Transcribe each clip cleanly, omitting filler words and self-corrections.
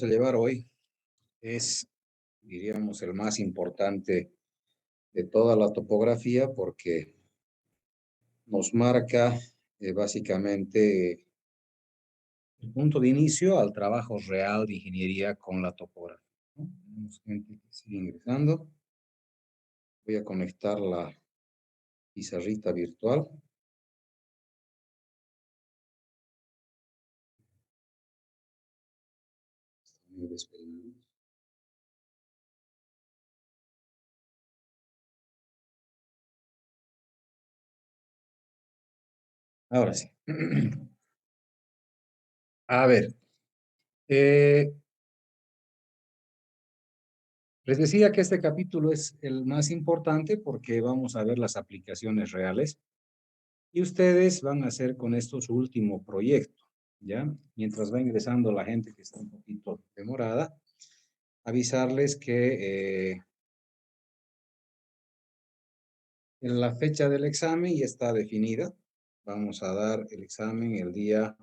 A llevar hoy es, diríamos, el más importante de toda la topografía porque nos marca básicamente el punto de inicio al trabajo real de ingeniería con la topografía, ¿no? Tenemos gente que sigue ingresando. Voy a conectar la pizarrita virtual. Ahora sí. A ver, eh, les decía que este capítulo es el más importante porque vamos a ver las aplicaciones reales y ustedes van a hacer con esto su último proyecto, ¿ya? Mientras va ingresando la gente que está un poquito demorada, avisarles que en la fecha del examen ya está definida. Vamos a dar el examen el día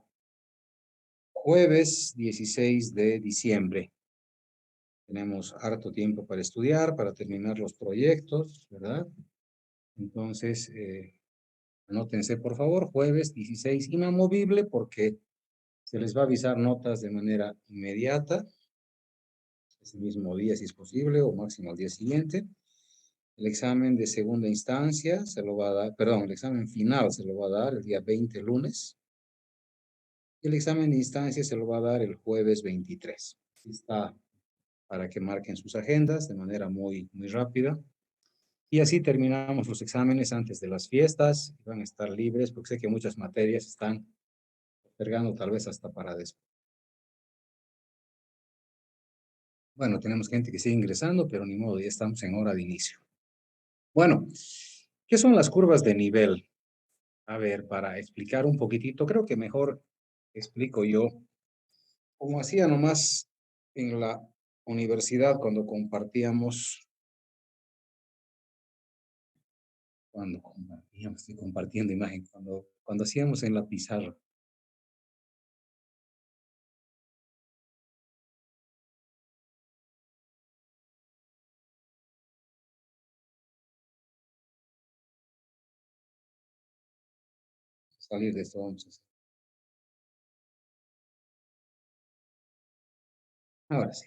jueves 16 de diciembre. Tenemos harto tiempo para estudiar, para terminar los proyectos, ¿verdad? Entonces, anótense por favor, jueves 16, inamovible porque se les va a avisar notas de manera inmediata, ese mismo día si es posible o máximo al día siguiente. El examen de segunda instancia se lo va a dar, perdón, el examen final se lo va a dar el día 20, lunes. Y el examen de instancia se lo va a dar el jueves 23. Así está para que marquen sus agendas de manera muy rápida. Y así terminamos los exámenes antes de las fiestas. Van a estar libres porque sé que muchas materias están postergando tal vez hasta para después. Bueno, tenemos gente que sigue ingresando, pero ni modo, ya estamos en hora de inicio. Bueno, ¿qué son las curvas de nivel? A ver, para explicar un poquitito, creo que mejor explico yo, como hacía nomás en la universidad cuando compartíamos, estoy compartiendo imagen, cuando hacíamos en la pizarra. Salir de esto, vamos a hacer. Ahora sí.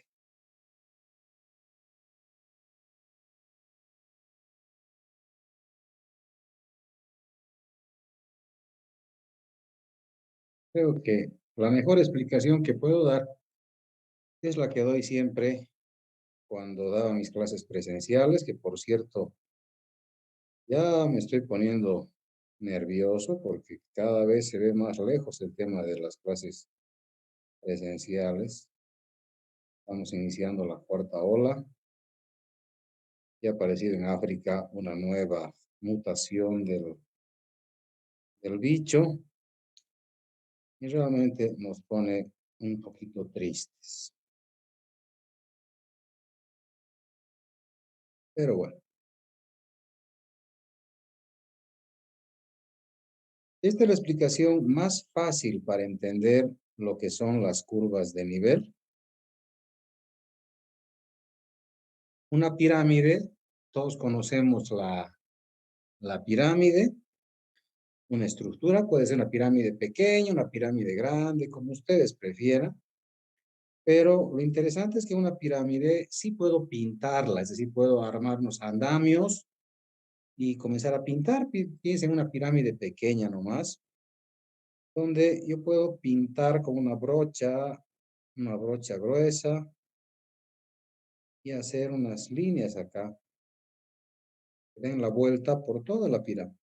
Creo que la mejor explicación que puedo dar es la que doy siempre cuando daba mis clases presenciales, que por cierto, ya me estoy poniendo nervioso porque cada vez se ve más lejos el tema de las clases presenciales. Estamos iniciando la cuarta ola. Ya ha aparecido en África una nueva mutación del bicho y realmente nos pone un poquito tristes. Pero bueno, esta es la explicación más fácil para entender lo que son las curvas de nivel. Una pirámide, todos conocemos la pirámide, una estructura, puede ser una pirámide pequeña, una pirámide grande, como ustedes prefieran, pero lo interesante es que una pirámide sí puedo pintarla, es decir, puedo armar unos andamios y comenzar a pintar. Piensen en una pirámide pequeña nomás, donde yo puedo pintar con una brocha gruesa y hacer unas líneas acá que den la vuelta por toda la pirámide.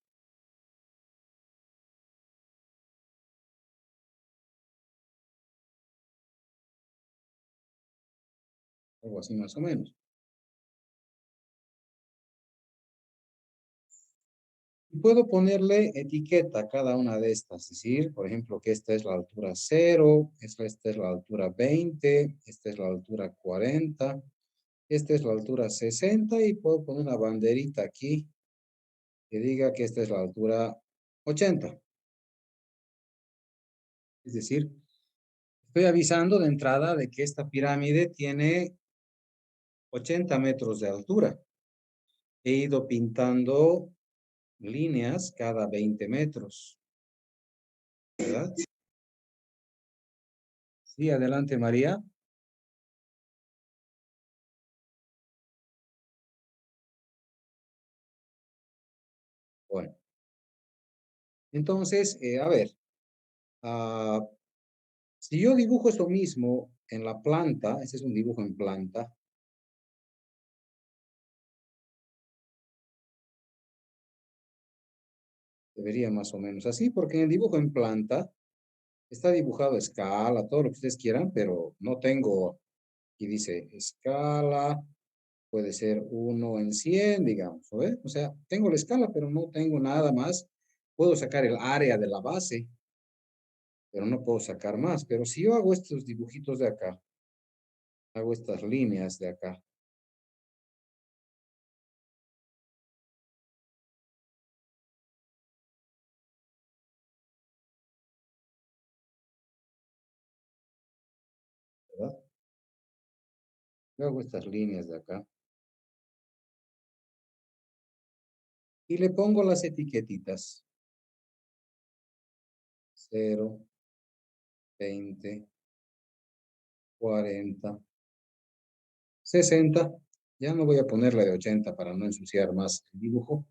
Algo así más o menos. Y puedo ponerle etiqueta a cada una de estas, es decir, por ejemplo, que esta es la altura 0, esta es la altura 20, esta es la altura 40, esta es la altura 60 y puedo poner una banderita aquí que diga que esta es la altura 80. Es decir, Estoy avisando de entrada de que esta pirámide tiene 80 metros de altura. He ido pintando líneas cada 20 metros, ¿verdad? Sí, adelante, María. Bueno, entonces, a ver, ah, si yo dibujo eso mismo en la planta, ese es un dibujo en planta, debería más o menos así, porque en el dibujo en planta está dibujado a escala, todo lo que ustedes quieran, pero no tengo, aquí dice escala, puede ser 1 en 100, digamos, ¿eh? O sea, tengo la escala, pero no tengo nada más. Puedo sacar el área de la base, pero no puedo sacar más. Pero si yo hago estos dibujitos de acá, hago estas líneas de acá, ¿verdad? Yo hago estas líneas de acá y le pongo las etiquetitas. 0, 20, 40, 60. Ya no voy a poner la de 80 para no ensuciar más el dibujo.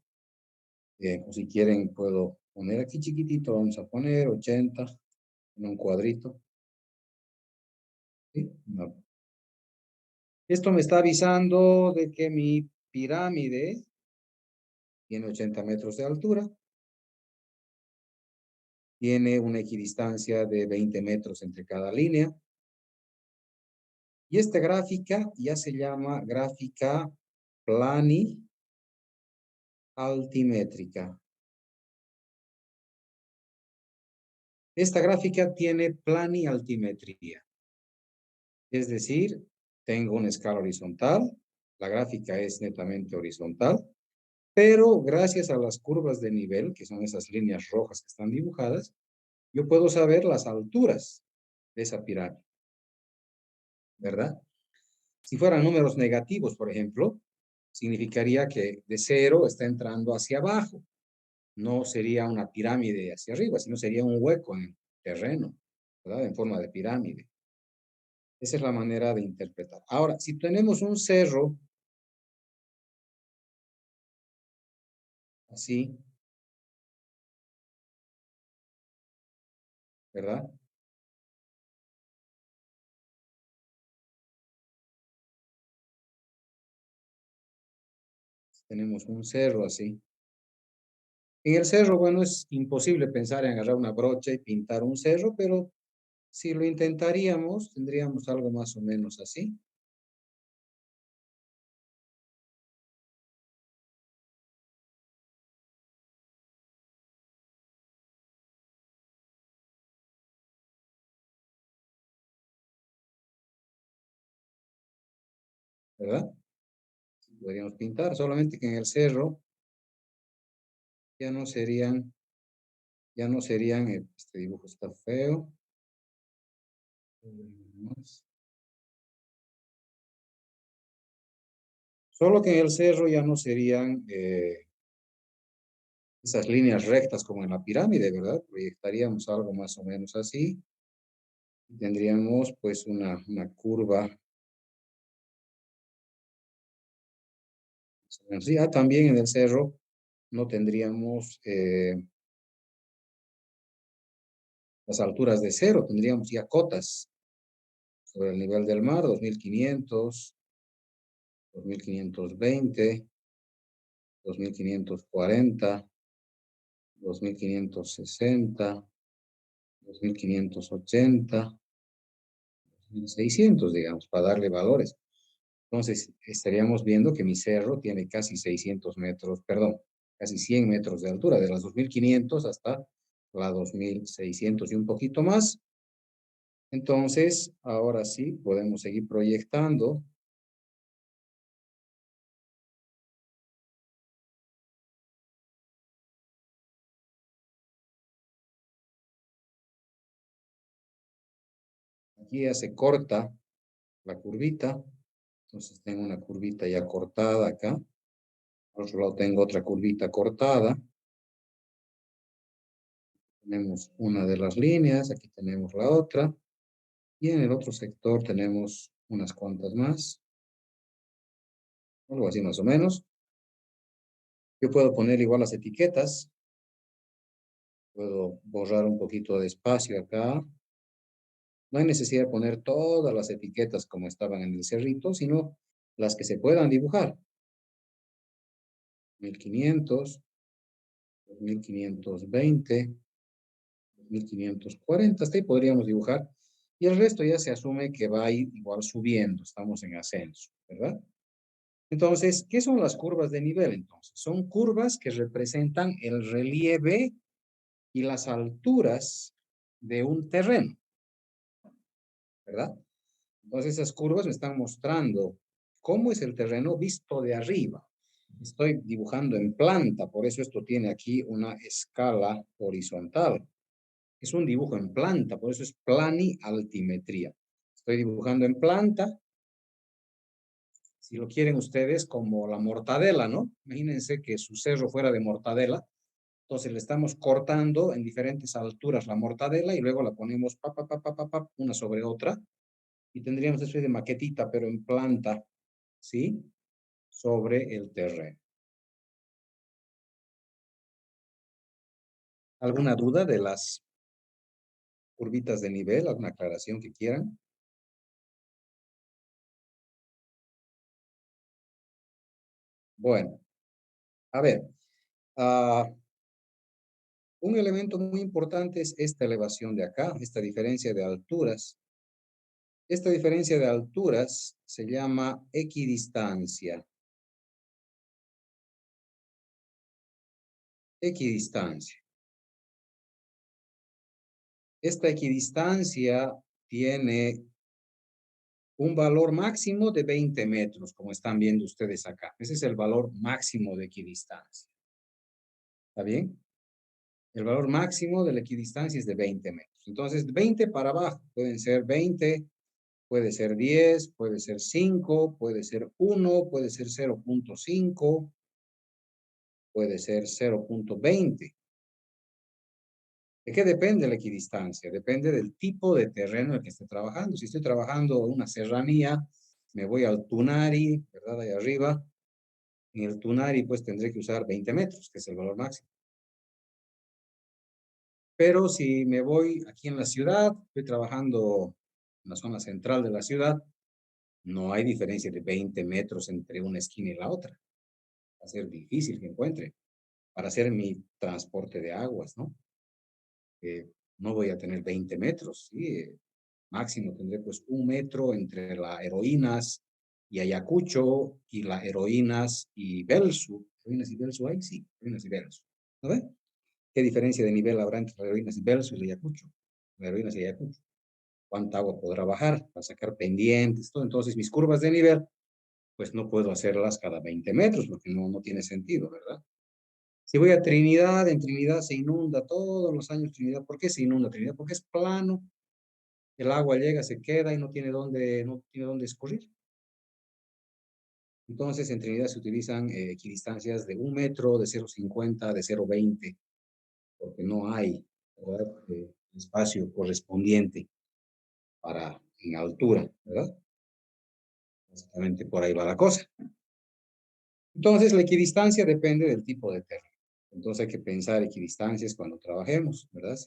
O si quieren, puedo poner aquí chiquitito, vamos a poner 80 en un cuadrito. ¿Sí? No. Esto me está avisando de que mi pirámide tiene 80 metros de altura, tiene una equidistancia de 20 metros entre cada línea. Y esta gráfica ya se llama gráfica plani altimétrica. Esta gráfica tiene planialtimetría. Es decir, tengo una escala horizontal, la gráfica es netamente horizontal, pero gracias a las curvas de nivel, que son esas líneas rojas que están dibujadas, yo puedo saber las alturas de esa pirámide, ¿verdad? Si fueran números negativos, por ejemplo, significaría que de 0 está entrando hacia abajo. No sería una pirámide hacia arriba, sino sería un hueco en el terreno, ¿verdad? En forma de pirámide. Esa es la manera de interpretar. Ahora, si tenemos un cerro así, ¿verdad? Tenemos un cerro así. En el cerro, bueno, es imposible pensar en agarrar una brocha y pintar un cerro, pero si lo intentaríamos, tendríamos algo más o menos así, ¿verdad? Podríamos pintar, solamente que en el cerro ya no serían, este dibujo está feo. Solo que en el cerro ya no serían esas líneas rectas como en la pirámide, ¿verdad? Proyectaríamos algo más o menos así. Tendríamos pues una curva. Sí, también en el cerro no tendríamos las alturas de cero, tendríamos ya cotas sobre el nivel del mar, 2500, 2520, 2540, 2560, 2580, 1600, digamos, para darle valores. Entonces, estaríamos viendo que mi cerro tiene casi 600 metros, perdón, casi 100 metros de altura, de las 2500 hasta la 2600 y un poquito más. Entonces, ahora sí, podemos seguir proyectando. Aquí ya se corta la curvita. Entonces tengo una curvita ya cortada acá. Por otro lado tengo otra curvita cortada. Tenemos una de las líneas, aquí tenemos la otra. Y en el otro sector tenemos unas cuantas más. Algo así más o menos. Yo puedo poner igual las etiquetas. Puedo borrar un poquito de espacio acá. No hay necesidad de poner todas las etiquetas como estaban en el cerrito, sino las que se puedan dibujar. 1500, 1520, 1540, hasta ahí podríamos dibujar. Y el resto ya se asume que va a ir igual subiendo, estamos en ascenso, ¿verdad? Entonces, ¿qué son las curvas de nivel entonces? Son curvas que representan el relieve y las alturas de un terreno, ¿verdad? Entonces esas curvas me están mostrando cómo es el terreno visto de arriba. Estoy dibujando en planta, por eso esto tiene aquí una escala horizontal. Es un dibujo en planta, por eso es planialtimetría. Estoy dibujando en planta, si lo quieren ustedes, como la mortadela, ¿no? Imagínense que su cerro fuera de mortadela, entonces le estamos cortando en diferentes alturas la mortadela y luego la ponemos una sobre otra y tendríamos una especie de maquetita, pero en planta, ¿sí? Sobre el terreno. ¿Alguna duda de las curvitas de nivel? ¿Alguna aclaración que quieran? Bueno, a ver, un elemento muy importante es esta elevación de acá, esta diferencia de alturas. Esta diferencia de alturas se llama equidistancia. Equidistancia. Esta equidistancia tiene un valor máximo de 20 metros, como están viendo ustedes acá. Ese es el valor máximo de equidistancia. ¿Está bien? El valor máximo de la equidistancia es de 20 metros. Entonces, 20 para abajo pueden ser 20, puede ser 10, puede ser 5, puede ser 1, puede ser 0.5, puede ser 0.20. ¿De qué depende la equidistancia? Depende del tipo de terreno en el que esté trabajando. Si estoy trabajando en una serranía, me voy al Tunari, ¿verdad? Ahí arriba. En el Tunari, pues tendré que usar 20 metros, que es el valor máximo. Pero si me voy aquí en la ciudad, estoy trabajando en la zona central de la ciudad, no hay diferencia de 20 metros entre una esquina y la otra. Va a ser difícil que encuentre para hacer mi transporte de aguas, ¿no? No voy a tener 20 metros, ¿sí? Máximo tendré pues 1 metro entre la Heroínas y Ayacucho y la Heroínas y Belsu. ¿Heroínas y Belsu hay? Sí, Heroínas y Belsu. ¿No ve? ¿Qué diferencia de nivel habrá entre la Heroínas y Belsu y la Ayacucho? La Heroínas y Ayacucho. ¿Cuánta agua podrá bajar para sacar pendientes? Todo. Entonces mis curvas de nivel pues no puedo hacerlas cada 20 metros porque no tiene sentido, ¿verdad? Si voy a Trinidad, en Trinidad se inunda todos los años Trinidad. ¿Por qué se inunda Trinidad? Porque es plano, el agua llega, se queda y no tiene dónde escurrir. Entonces, en Trinidad se utilizan equidistancias de 1 metro, de 0.50, de 0.20, porque no hay, ¿verdad? Espacio correspondiente para en altura, ¿verdad? Básicamente por ahí va la cosa. Entonces, la equidistancia depende del tipo de terreno. Entonces, hay que pensar equidistancias cuando trabajemos, ¿verdad?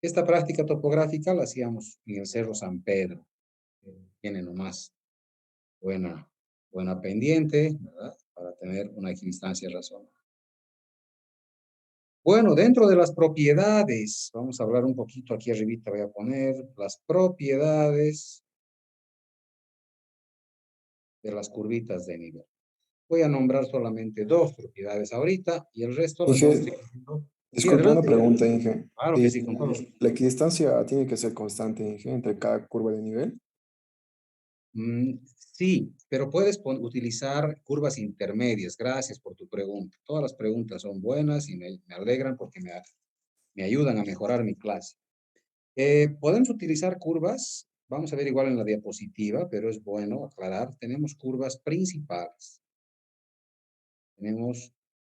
Esta práctica topográfica la hacíamos en el Cerro San Pedro. Tiene nomás buena, buena pendiente, ¿verdad? Para tener una equidistancia razonable. Bueno, dentro de las propiedades, vamos a hablar un poquito aquí arribita, voy a poner las propiedades de las curvitas de nivel. Voy a nombrar solamente dos propiedades ahorita y el resto las vamos a ir Inge, viendo. Sí, disculpa una adelante. pregunta, Inge. Claro que sí, con todo. ¿La equidistancia tiene que ser constante, Inge, entre cada curva de nivel? Sí, pero puedes utilizar curvas intermedias. Gracias por tu pregunta. Todas las preguntas son buenas y me alegran porque me ayudan a mejorar mi clase. Podemos utilizar curvas. vamos a ver igual en la diapositiva, pero es bueno aclarar, tenemos curvas principales.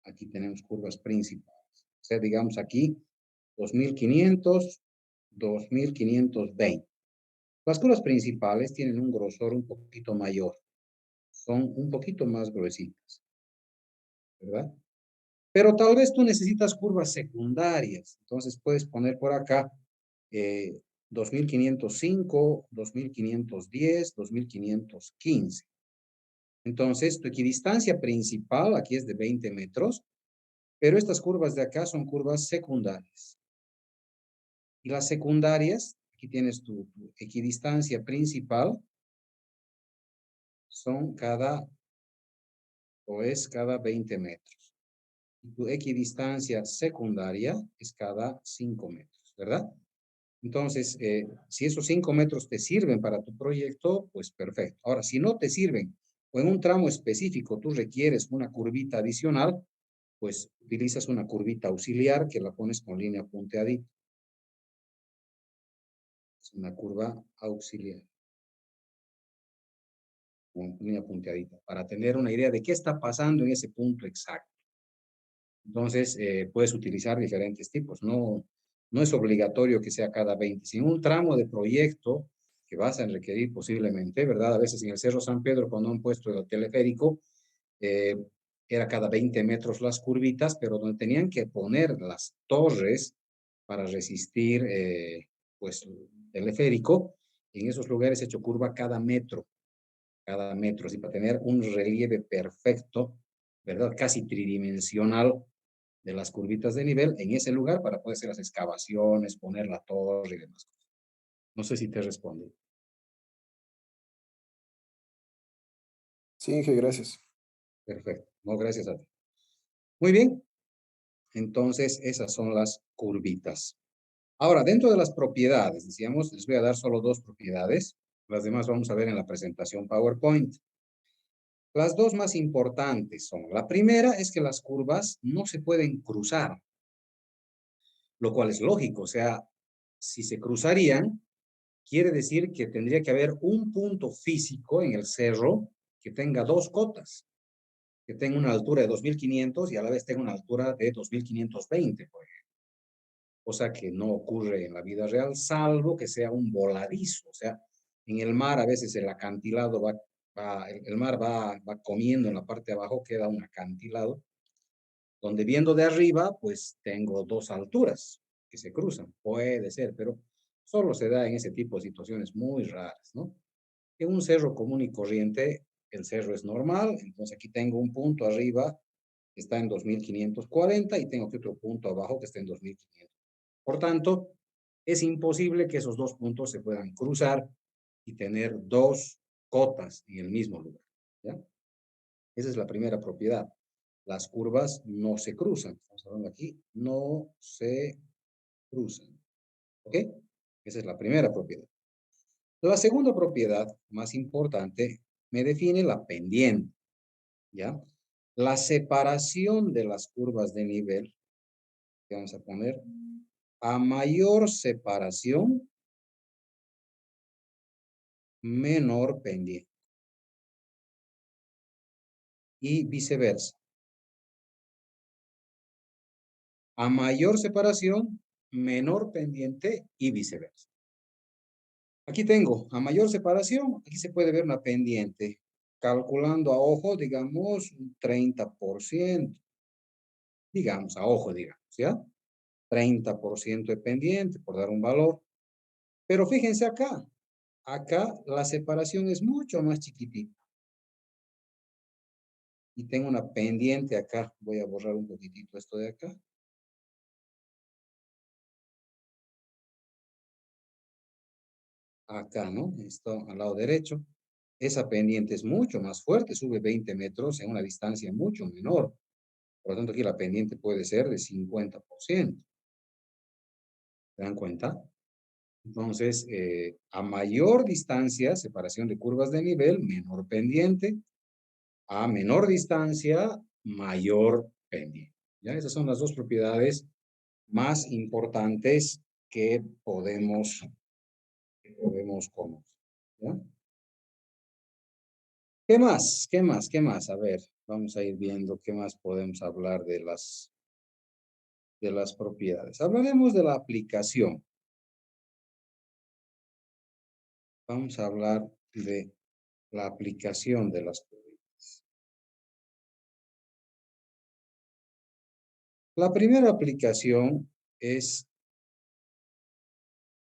Aquí tenemos curvas principales. O sea, digamos aquí, 2500, 2520. Las curvas principales tienen un grosor un poquito mayor. Son un poquito más gruesitas, ¿verdad? Pero tal vez tú necesitas curvas secundarias. Entonces puedes poner por acá 2505, 2510, 2515. Entonces, tu equidistancia principal aquí es de 20 metros, pero estas curvas de acá son curvas secundarias. Y las secundarias, aquí tienes tu equidistancia principal, son es cada 20 metros. Y tu equidistancia secundaria es cada 5 metros, ¿verdad? Entonces, si esos 5 metros te sirven para tu proyecto, pues perfecto. Ahora, si no te sirven o en un tramo específico tú requieres una curvita adicional, pues utilizas una curvita auxiliar que la pones con línea punteadita. Es una curva auxiliar con línea punteadita para tener una idea de qué está pasando en ese punto exacto. Entonces, puedes utilizar diferentes tipos. No es obligatorio que sea cada 20. Si en un tramo de proyecto que vas a requerir posiblemente, ¿verdad? A veces en el Cerro San Pedro, cuando han puesto el teleférico, eh, era cada 20 metros las curvitas, pero donde tenían que poner las torres para resistir, pues, el teleférico, en esos lugares he hecho curva cada metro, así para tener un relieve perfecto, ¿verdad? Casi tridimensional de las curvitas de nivel en ese lugar para poder hacer las excavaciones, poner la torre y demás cosas. No sé si te responde. Sí, Inge, gracias. Perfecto. No, gracias a ti. Muy bien. Entonces, esas son las curvitas. Ahora, dentro de las propiedades, decíamos, les voy a dar solo dos propiedades. Las demás vamos a ver en la presentación PowerPoint. Las dos más importantes son, la primera es que las curvas no se pueden cruzar, lo cual es lógico. O sea, si se cruzarían, quiere decir que tendría que haber un punto físico en el cerro que tenga dos cotas, que tenga una altura de 2500 y a la vez tenga una altura de 2520, por ejemplo. Cosa que no ocurre en la vida real, salvo que sea un voladizo. O sea, en el mar a veces el acantilado el mar va comiendo en la parte de abajo, queda un acantilado, donde viendo de arriba, pues tengo dos alturas que se cruzan. Puede ser, pero solo se da en ese tipo de situaciones muy raras, ¿no? En un cerro común y corriente, el cerro es normal, entonces aquí tengo un punto arriba que está en 2540 y tengo aquí otro punto abajo que está en 2500. Por tanto, es imposible que esos dos puntos se puedan cruzar y tener dos cotas en el mismo lugar, ¿ya? Esa es la primera propiedad. Las curvas no se cruzan. Estamos hablando aquí, no se cruzan. ¿Ok? Esa es la primera propiedad. La segunda propiedad, más importante, me define la pendiente, ¿ya? La separación de las curvas de nivel, que vamos a poner, a mayor separación, menor pendiente. Y viceversa. A mayor separación, menor pendiente y viceversa. Aquí tengo, a mayor separación, aquí se puede ver una pendiente. Calculando a ojo, digamos, un 30%. Digamos, a ojo, digamos, ¿ya? 30% de pendiente, por dar un valor. Pero fíjense acá. Acá la separación es mucho más chiquitita. Y tengo una pendiente acá. Voy a borrar un poquitito esto de acá. Acá, ¿no? Esto al lado derecho. Esa pendiente es mucho más fuerte, sube 20 metros en una distancia mucho menor. Por lo tanto, aquí la pendiente puede ser de 50%. ¿Se dan cuenta? Entonces, a mayor distancia, separación de curvas de nivel, menor pendiente. A menor distancia, mayor pendiente. ¿Ya? Esas son las dos propiedades más importantes que podemos conocer. ¿Ya? ¿Qué más? ¿Qué más? ¿Qué más? A ver, vamos a ir viendo qué más podemos hablar de las propiedades. Hablaremos de la aplicación. Vamos a hablar de la aplicación de las propiedades. La primera aplicación es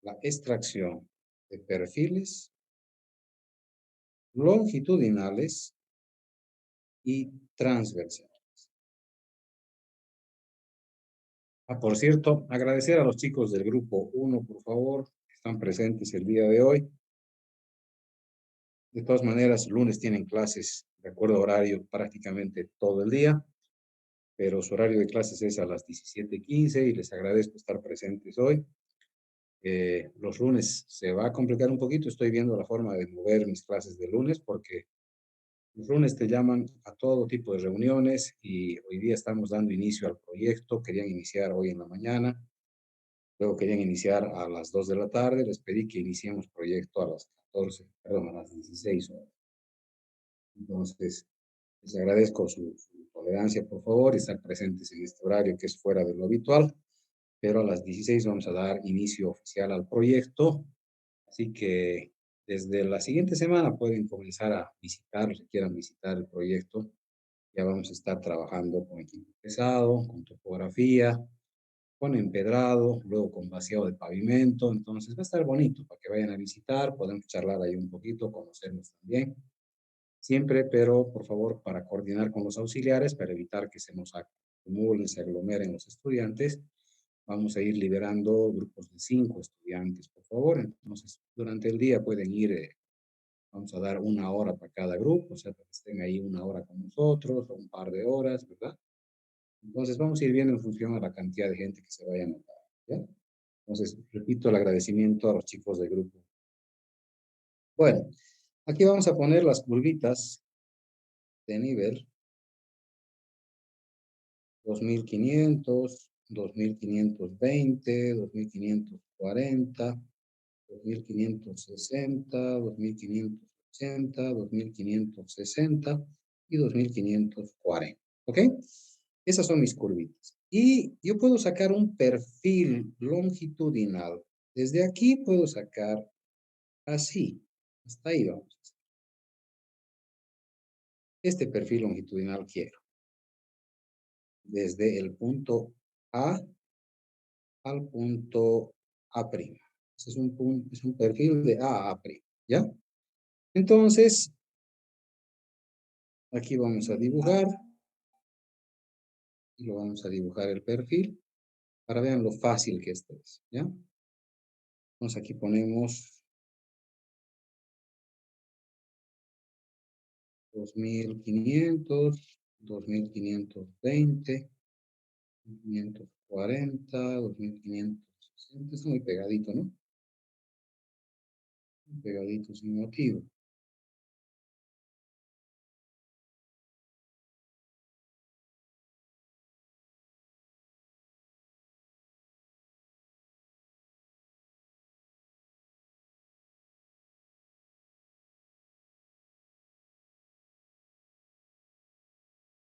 la extracción de perfiles longitudinales y transversales. Ah, por cierto, agradecer a los chicos del grupo 1, por favor, que están presentes el día de hoy. De todas maneras, lunes tienen clases de acuerdo a horario prácticamente todo el día, pero su horario de clases es a las 17:15 y les agradezco estar presentes hoy. Los lunes se va a complicar un poquito, estoy viendo la forma de mover mis clases de lunes porque los lunes te llaman a todo tipo de reuniones y hoy día estamos dando inicio al proyecto, querían iniciar hoy en la mañana, luego querían iniciar a las 2 de la tarde, les pedí que iniciemos proyecto a las 14, perdón, a las 16 horas. Entonces, les agradezco su tolerancia, por favor, y estar presentes en este horario que es fuera de lo habitual, pero a las 16 vamos a dar inicio oficial al proyecto, así que desde la siguiente semana pueden comenzar a visitar, si quieran visitar el proyecto. Ya vamos a estar trabajando con equipo pesado, con topografía, con empedrado, luego con vaciado de pavimento, entonces va a estar bonito para que vayan a visitar, podemos charlar ahí un poquito, conocernos también. Siempre, pero por favor, para coordinar con los auxiliares, para evitar que se nos acumulen, se aglomeren los estudiantes, vamos a ir liberando grupos de 5 estudiantes, por favor. Entonces, durante el día pueden ir, vamos a dar 1 hora para cada grupo, o sea, para que estén ahí 1 hora con nosotros, o un par de horas, ¿verdad? Entonces, vamos a ir viendo en función a la cantidad de gente que se vaya a anotar, ¿ya? Entonces, repito el agradecimiento a los chicos del grupo. Bueno, aquí vamos a poner las curvitas de nivel 2500, 2520, 2540, 2560, 2580, 2560 y 2540. ¿Ok? Esas son mis curvitas. Y yo puedo sacar un perfil longitudinal. Desde aquí puedo sacar así. Hasta ahí vamos. Este perfil longitudinal quiero. Desde el punto A al punto A'. Ese es un perfil de A a A', ¿ya? Entonces, aquí vamos a dibujar, y lo vamos a dibujar el perfil, para vean lo fácil que esto es, ¿ya? Entonces aquí ponemos 2500, 2520, 2540, 2560, es muy pegadito, ¿no? Muy pegadito sin motivo.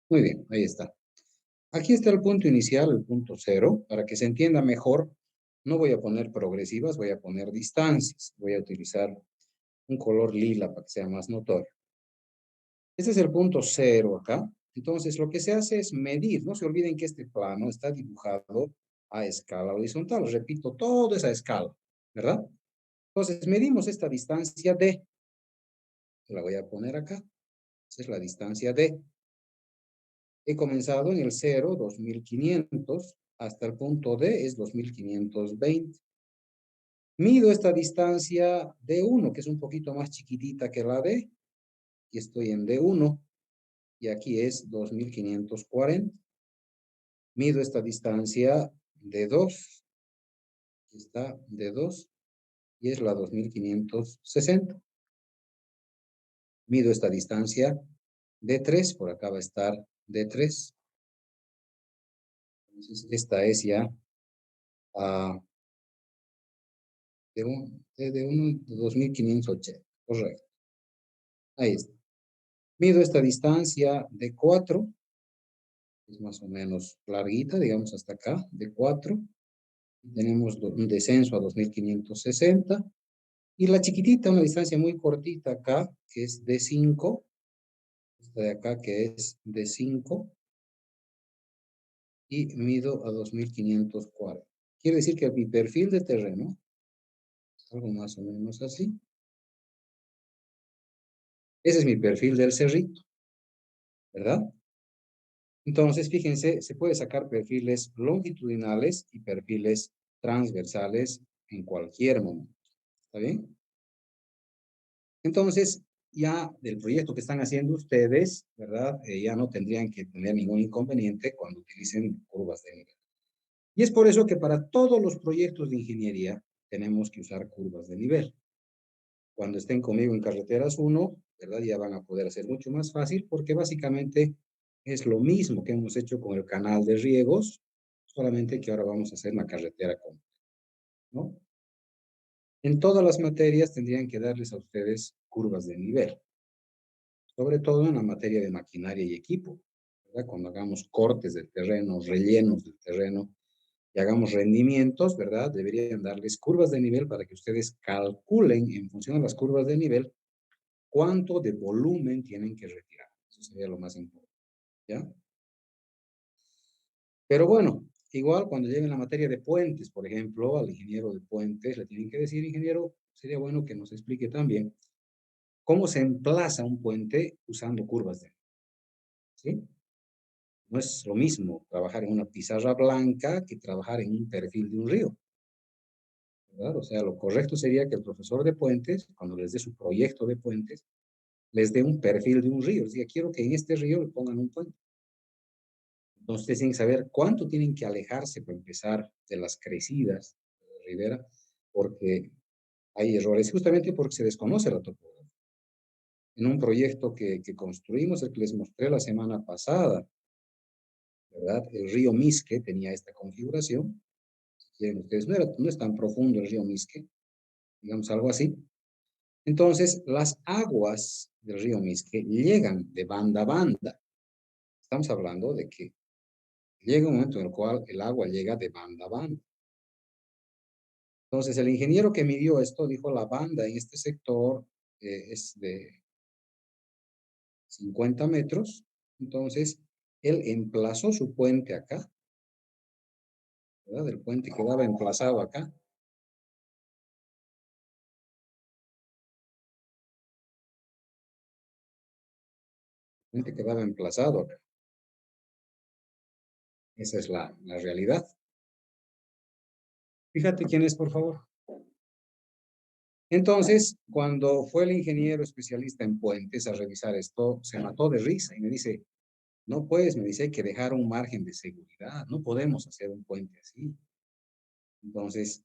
Muy bien, ahí está. Aquí está el punto inicial, el punto cero. Para que se entienda mejor, no voy a poner progresivas, voy a poner distancias. Voy a utilizar un color lila para que sea más notorio. Este es el punto cero acá. Entonces, lo que se hace es medir. No se olviden que este plano está dibujado a escala horizontal. Repito, todo es a escala, ¿verdad? Entonces, medimos esta distancia D. La voy a poner acá. Esa es la distancia D. He comenzado en el 0, 2500, hasta el punto D es 2520. Mido esta distancia D1, que es un poquito más chiquitita que la D, y estoy en D1, y aquí es 2540. Mido esta distancia D2, aquí está D2, y es la 2560. Mido esta distancia D3, por acá va a estar D3. Entonces, esta es ya de 1 de 2580. Correcto. Ahí está. Mido esta distancia de 4, es más o menos larguita, digamos hasta acá, de 4. Tenemos un descenso a 2560. Y la chiquitita, una distancia muy cortita acá, que es de 5. Esta de acá que es de 5. Y mido a 2540. Quiere decir que mi perfil de terreno, algo más o menos así. Ese es mi perfil del cerrito, ¿verdad? Entonces, fíjense, se puede sacar perfiles longitudinales y perfiles transversales en cualquier momento. ¿Está bien? Entonces, ya del proyecto que están haciendo ustedes, ¿verdad? Ya no tendrían que tener ningún inconveniente cuando utilicen curvas de nivel. Y es por eso que para todos los proyectos de ingeniería tenemos que usar curvas de nivel. Cuando estén conmigo en Carreteras 1, ¿verdad? Ya van a poder hacer mucho más fácil porque básicamente es lo mismo que hemos hecho con el canal de riegos, solamente que ahora vamos a hacer una carretera completa, ¿no? En todas las materias tendrían que darles a ustedes curvas de nivel, sobre todo en la materia de maquinaria y equipo, ¿verdad? Cuando hagamos cortes del terreno, rellenos del terreno y hagamos rendimientos, ¿verdad? Deberían darles curvas de nivel para que ustedes calculen en función de las curvas de nivel cuánto de volumen tienen que retirar. Eso sería lo más importante, ¿ya? Pero bueno, igual cuando lleguen la materia de puentes, por ejemplo, al ingeniero de puentes le tienen que decir, ingeniero, sería bueno que nos explique también cómo se emplaza un puente usando curvas de, ¿sí? No es lo mismo trabajar en una pizarra blanca que trabajar en un perfil de un río, ¿verdad? O sea, lo correcto sería que el profesor de puentes, cuando les dé su proyecto de puentes, les dé un perfil de un río. O sea, quiero que en este río le pongan un puente. Entonces, ustedes tienen que saber cuánto tienen que alejarse para empezar de las crecidas de la ribera, porque hay errores, justamente porque se desconoce la topografía. En un proyecto que construimos, el que les mostré la semana pasada, ¿verdad? El río Misque tenía esta configuración. Si quieren ustedes, no es tan profundo el río Misque, digamos algo así. Entonces, las aguas del río Misque llegan de banda a banda. Estamos hablando de que llega un momento en el cual el agua llega de banda a banda. Entonces, el ingeniero que midió esto dijo la banda en este sector es de 50 metros. Entonces, él emplazó su puente acá, ¿verdad? El puente quedaba emplazado acá. El puente quedaba emplazado acá. Esa es la realidad. Fíjate quién es, por favor. Entonces, cuando fue el ingeniero especialista en puentes a revisar esto, se mató de risa y me dice, no puedes, me dice, hay que dejar un margen de seguridad, no podemos hacer un puente así. Entonces,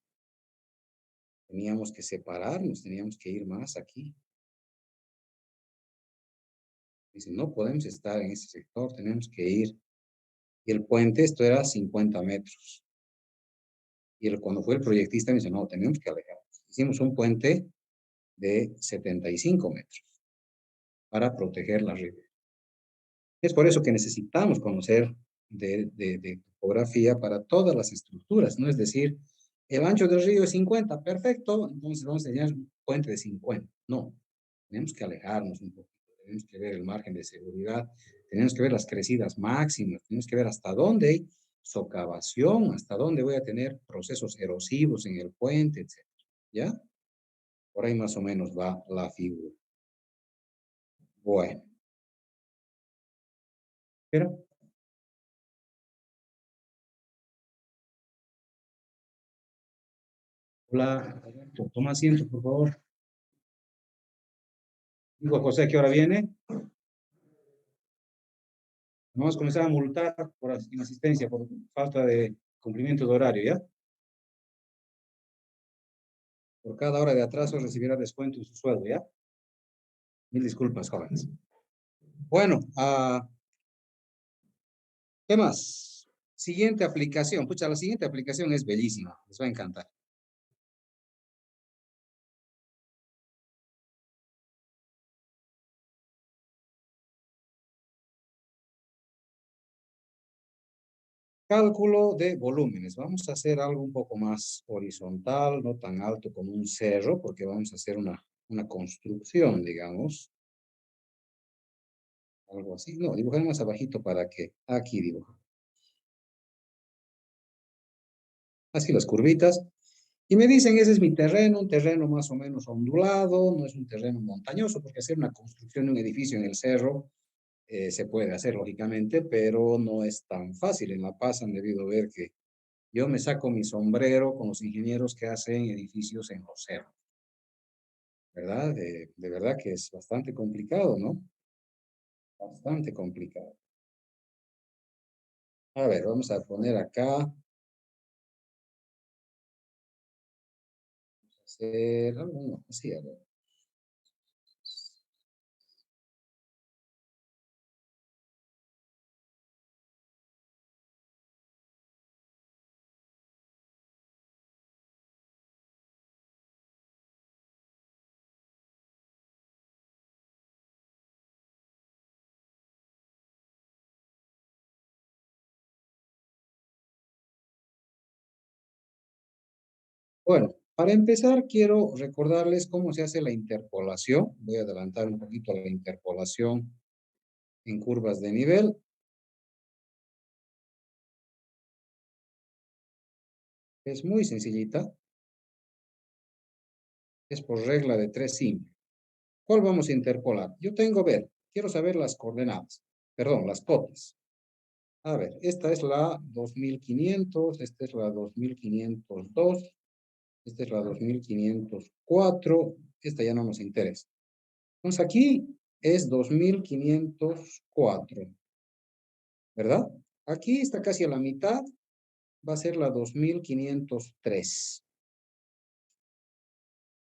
teníamos que separarnos, teníamos que ir más aquí. Dice, no podemos estar en ese sector, tenemos que ir. Y el puente, esto era 50 metros. Y cuando fue el proyectista me dice, no, tenemos que alejarnos. Hicimos un puente de 75 metros para proteger la ribera. Es por eso que necesitamos conocer de topografía para todas las estructuras, ¿no? Es decir, el ancho del río es 50, perfecto, entonces vamos a tener un puente de 50. No, tenemos que alejarnos un poquito, tenemos que ver el margen de seguridad, tenemos que ver las crecidas máximas, tenemos que ver hasta dónde hay socavación, hasta dónde voy a tener procesos erosivos en el puente, etc. ¿Ya? Por ahí más o menos va la figura. Bueno, pero hola, toma asiento, por favor. Digo, José, ¿qué hora viene? Vamos a comenzar a multar por inasistencia, por falta de cumplimiento de horario, ¿ya? Por cada hora de atraso recibirá descuento en su sueldo, ¿ya? Mil disculpas, jóvenes. Bueno, ¿qué más? Siguiente aplicación. Pucha, la siguiente aplicación es bellísima. Les va a encantar. Cálculo de volúmenes. Vamos a hacer algo un poco más horizontal, no tan alto como un cerro, porque vamos a hacer una construcción, digamos. Algo así. No, dibujar más abajito para que aquí dibujo. Así las curvitas. Y me dicen, ese es mi terreno, un terreno más o menos ondulado, no es un terreno montañoso, porque hacer una construcción de un edificio en el cerro se puede hacer, lógicamente, pero no es tan fácil. En La Paz han debido ver que yo me saco mi sombrero con los ingenieros que hacen edificios en los cerros, ¿verdad? De verdad que es bastante complicado, ¿no? Bastante complicado. A ver, vamos a poner acá, hacer algo, no, así, a ver. Bueno, para empezar, quiero recordarles cómo se hace la interpolación. Voy a adelantar un poquito la interpolación en curvas de nivel. Es muy sencillita. Es por regla de tres simple. ¿Cuál vamos a interpolar? Yo tengo, ver, quiero saber las coordenadas. Perdón, las cotas. A ver, esta es la 2500, esta es la 2502, esta es la 2504, esta ya no nos interesa. Entonces aquí es 2504, ¿verdad? Aquí está casi a la mitad, va a ser la 2503.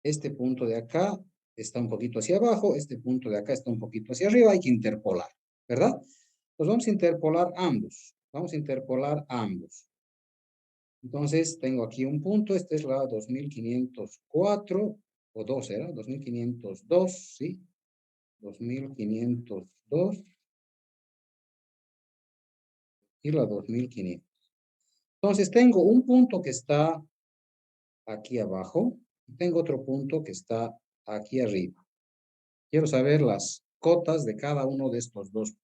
Este punto de acá está un poquito hacia abajo, este punto de acá está un poquito hacia arriba, hay que interpolar, ¿verdad? Pues vamos a interpolar ambos, vamos a interpolar ambos. Entonces tengo aquí un punto, esta es la 2504, o 2 era, 2502, ¿sí? 2502 y la 2500. Entonces tengo un punto que está aquí abajo y tengo otro punto que está aquí arriba. Quiero saber las cotas de cada uno de estos dos.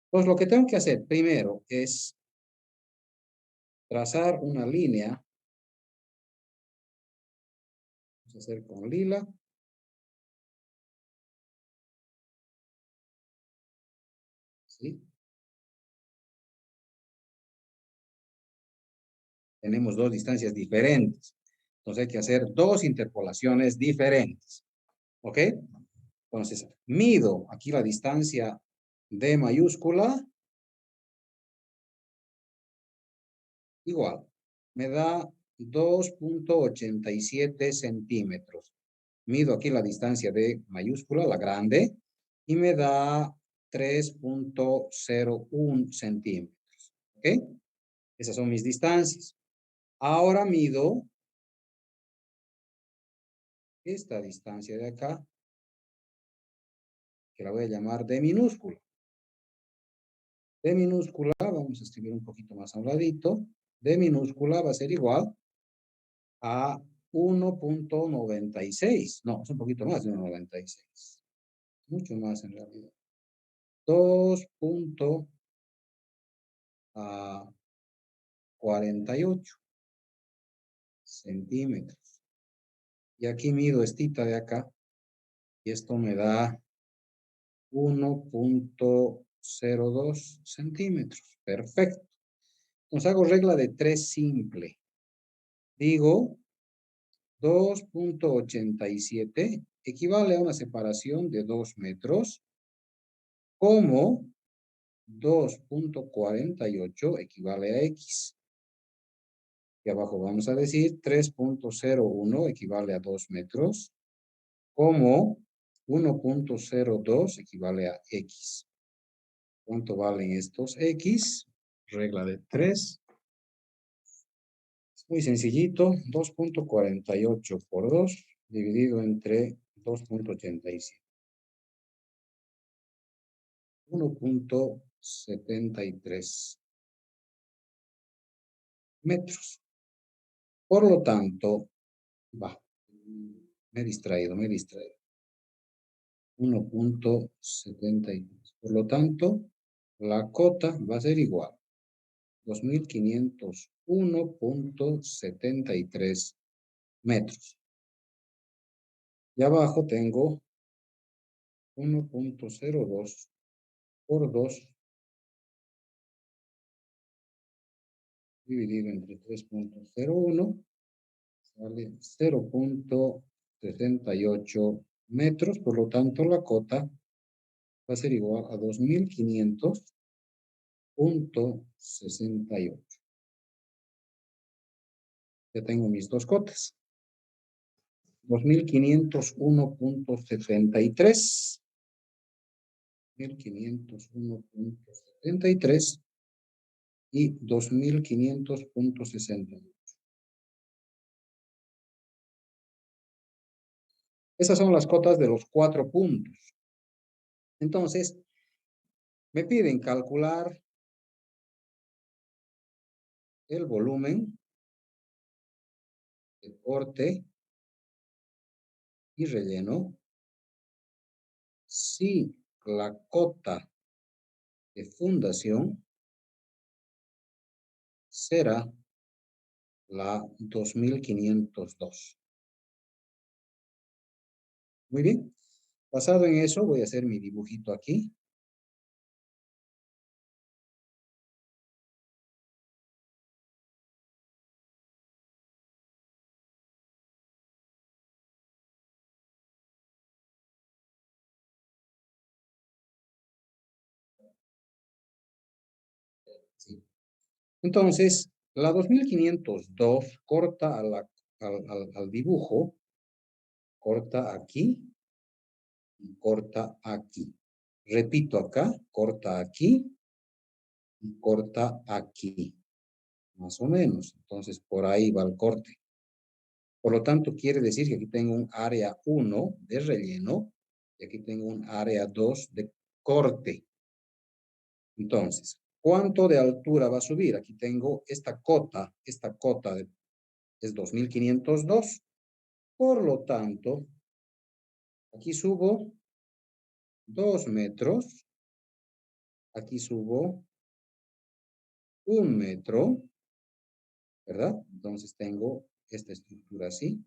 Pues lo que tengo que hacer primero es trazar una línea. Vamos a hacer con lila. ¿Sí? Tenemos dos distancias diferentes. Entonces hay que hacer dos interpolaciones diferentes. ¿Ok? Entonces, mido aquí la distancia D mayúscula. Igual. Me da 2,87 centímetros. Mido aquí la distancia D mayúscula, la grande, y me da 3,01 centímetros. ¿Ok? Esas son mis distancias. Ahora mido esta distancia de acá, que la voy a llamar D minúscula. D minúscula, vamos a escribir un poquito más a un ladito. D minúscula va a ser igual a 1,96. No, es un poquito más de 1,96. Mucho más en realidad. 2,48 centímetros. Y aquí mido estita de acá. Y esto me da 1,02 centímetros. Perfecto. Entonces hago regla de tres simple. Digo 2,87 equivale a una separación de 2 metros, como 2,48 equivale a X. Y abajo vamos a decir 3,01 equivale a 2 metros, como 1,02 equivale a X. ¿Cuánto valen estos X? Regla de 3. Es muy sencillito. 2,48 por 2 dividido entre 2,87. 1,73. metros. Por lo tanto, me he distraído. 1.73. Por lo tanto, la cota va a ser igual. 2501.73 metros. Y abajo tengo 1.02 por 2 dividido entre 3.01 sale 0.68 metros. Por lo tanto, la cota va a ser igual a 2500.68. Ya tengo mis dos cotas. 2501.73. 2501.73 y 2500.60. Esas son las cotas de los 4 puntos. Entonces, me piden calcular el volumen de corte y relleno si la cota de fundación será la 2502. Muy bien. Basado en eso, voy a hacer mi dibujito aquí. Sí. Entonces, la 2502 corta al dibujo, corta aquí y corta aquí. Repito acá, corta aquí y corta aquí. Más o menos. Entonces, por ahí va el corte. Por lo tanto, quiere decir que aquí tengo un área 1 de relleno y aquí tengo un área 2 de corte. Entonces, ¿cuánto de altura va a subir? Aquí tengo esta cota es 2502. Por lo tanto, aquí subo 2 metros, aquí subo 1 metro, ¿verdad? Entonces tengo esta estructura así,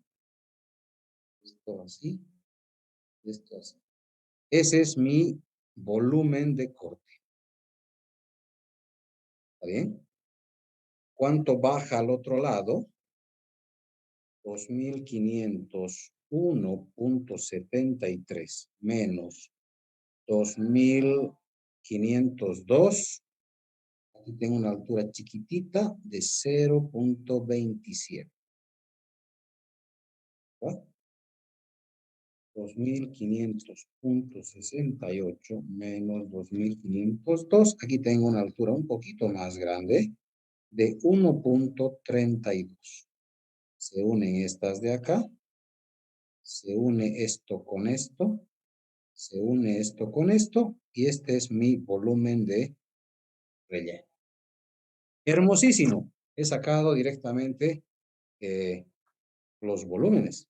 esto así, esto así. Ese es mi volumen de corte. ¿Está bien? ¿Cuánto baja al otro lado? 2501.73 menos 2502. Aquí tengo una altura chiquitita de 0.27. 2500.68 menos 2502. Aquí tengo una altura un poquito más grande de 1.32. Se unen estas de acá. Se une esto con esto. Se une esto con esto. Y este es mi volumen de relleno. Hermosísimo. He sacado directamente los volúmenes,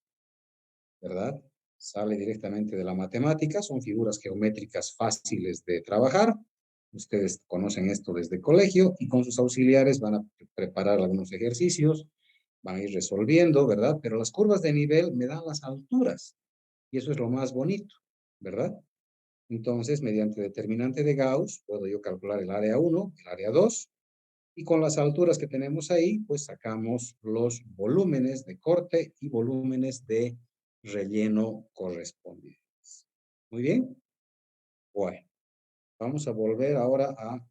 ¿verdad? Sale directamente de la matemática. Son figuras geométricas fáciles de trabajar. Ustedes conocen esto desde colegio y con sus auxiliares van a preparar algunos ejercicios, van a ir resolviendo, ¿verdad? Pero las curvas de nivel me dan las alturas y eso es lo más bonito, ¿verdad? Entonces, mediante determinante de Gauss, puedo yo calcular el área 1, el área 2, y con las alturas que tenemos ahí, pues sacamos los volúmenes de corte y volúmenes de relleno correspondientes. Muy bien. Bueno, vamos a volver ahora a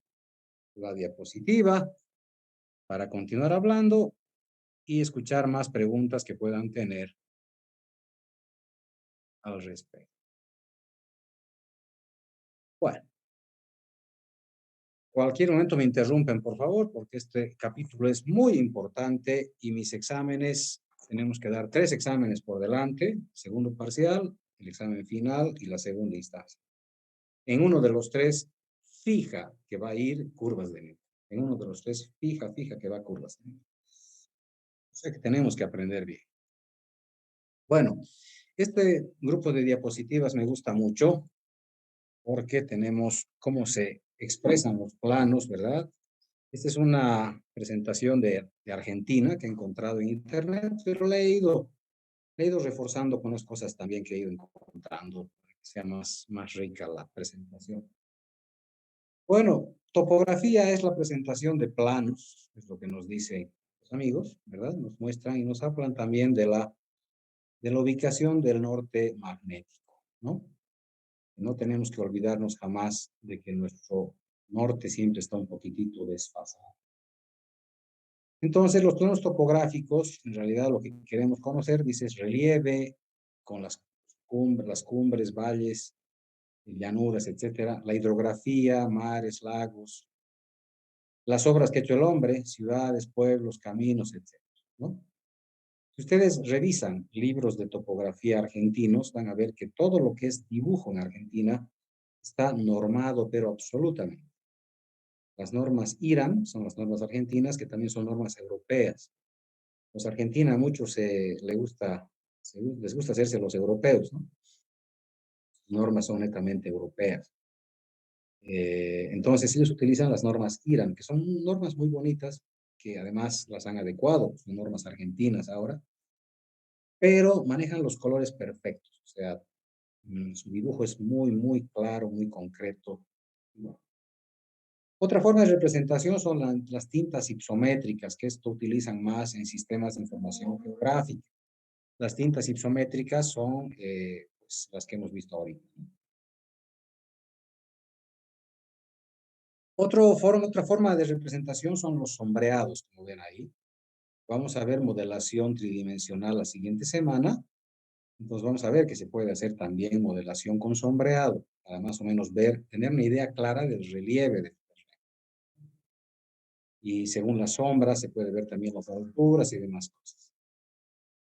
la diapositiva para continuar hablando y escuchar más preguntas que puedan tener al respecto. Bueno, cualquier momento me interrumpen, por favor, porque este capítulo es muy importante y mis exámenes, tenemos que dar 3 exámenes por delante, segundo parcial, el examen final y la segunda instancia. En uno de los 3, fija que va a ir curvas de nivel. En uno de los 3, fija que va a curvas de nivel. sea que tenemos que aprender bien. Bueno, este grupo de diapositivas me gusta mucho porque tenemos cómo se expresan los planos, ¿verdad? Esta es una presentación de Argentina que he encontrado en internet, pero le he ido reforzando con las cosas también que he ido encontrando para que sea más rica la presentación. Bueno, topografía es la presentación de planos, es lo que nos dicen los amigos, ¿verdad? Nos muestran y nos hablan también de la ubicación del norte magnético, ¿no? No tenemos que olvidarnos jamás de que nuestro norte siempre está un poquitito desfasado. Entonces, los planos topográficos, en realidad lo que queremos conocer, dice, es relieve con las cumbres, valles, llanuras, etcétera, la hidrografía, mares, lagos, las obras que ha hecho el hombre, ciudades, pueblos, caminos, etcétera, ¿no? Si ustedes revisan libros de topografía argentinos, van a ver que todo lo que es dibujo en Argentina está normado, pero absolutamente. Las normas IRAM son las normas argentinas, que también son normas europeas. Los argentinos a muchos les gusta hacerse los europeos, ¿no? Las normas son netamente europeas. Entonces ellos utilizan las normas IRAM, que son normas muy bonitas, que además las han adecuado, son normas argentinas ahora, pero manejan los colores perfectos, o sea, su dibujo es muy claro, muy concreto. ¿No? Otra forma de representación son las tintas ipsométricas, que esto utilizan más en sistemas de información geográfica. Las tintas ipsométricas son pues, las que hemos visto ahorita. Otra forma de representación son los sombreados, como ven ahí. Vamos a ver modelación tridimensional la siguiente semana. Entonces vamos a ver que se puede hacer también modelación con sombreado, para más o menos tener una idea clara del relieve del terreno. Y según las sombras se puede ver también las alturas y demás cosas.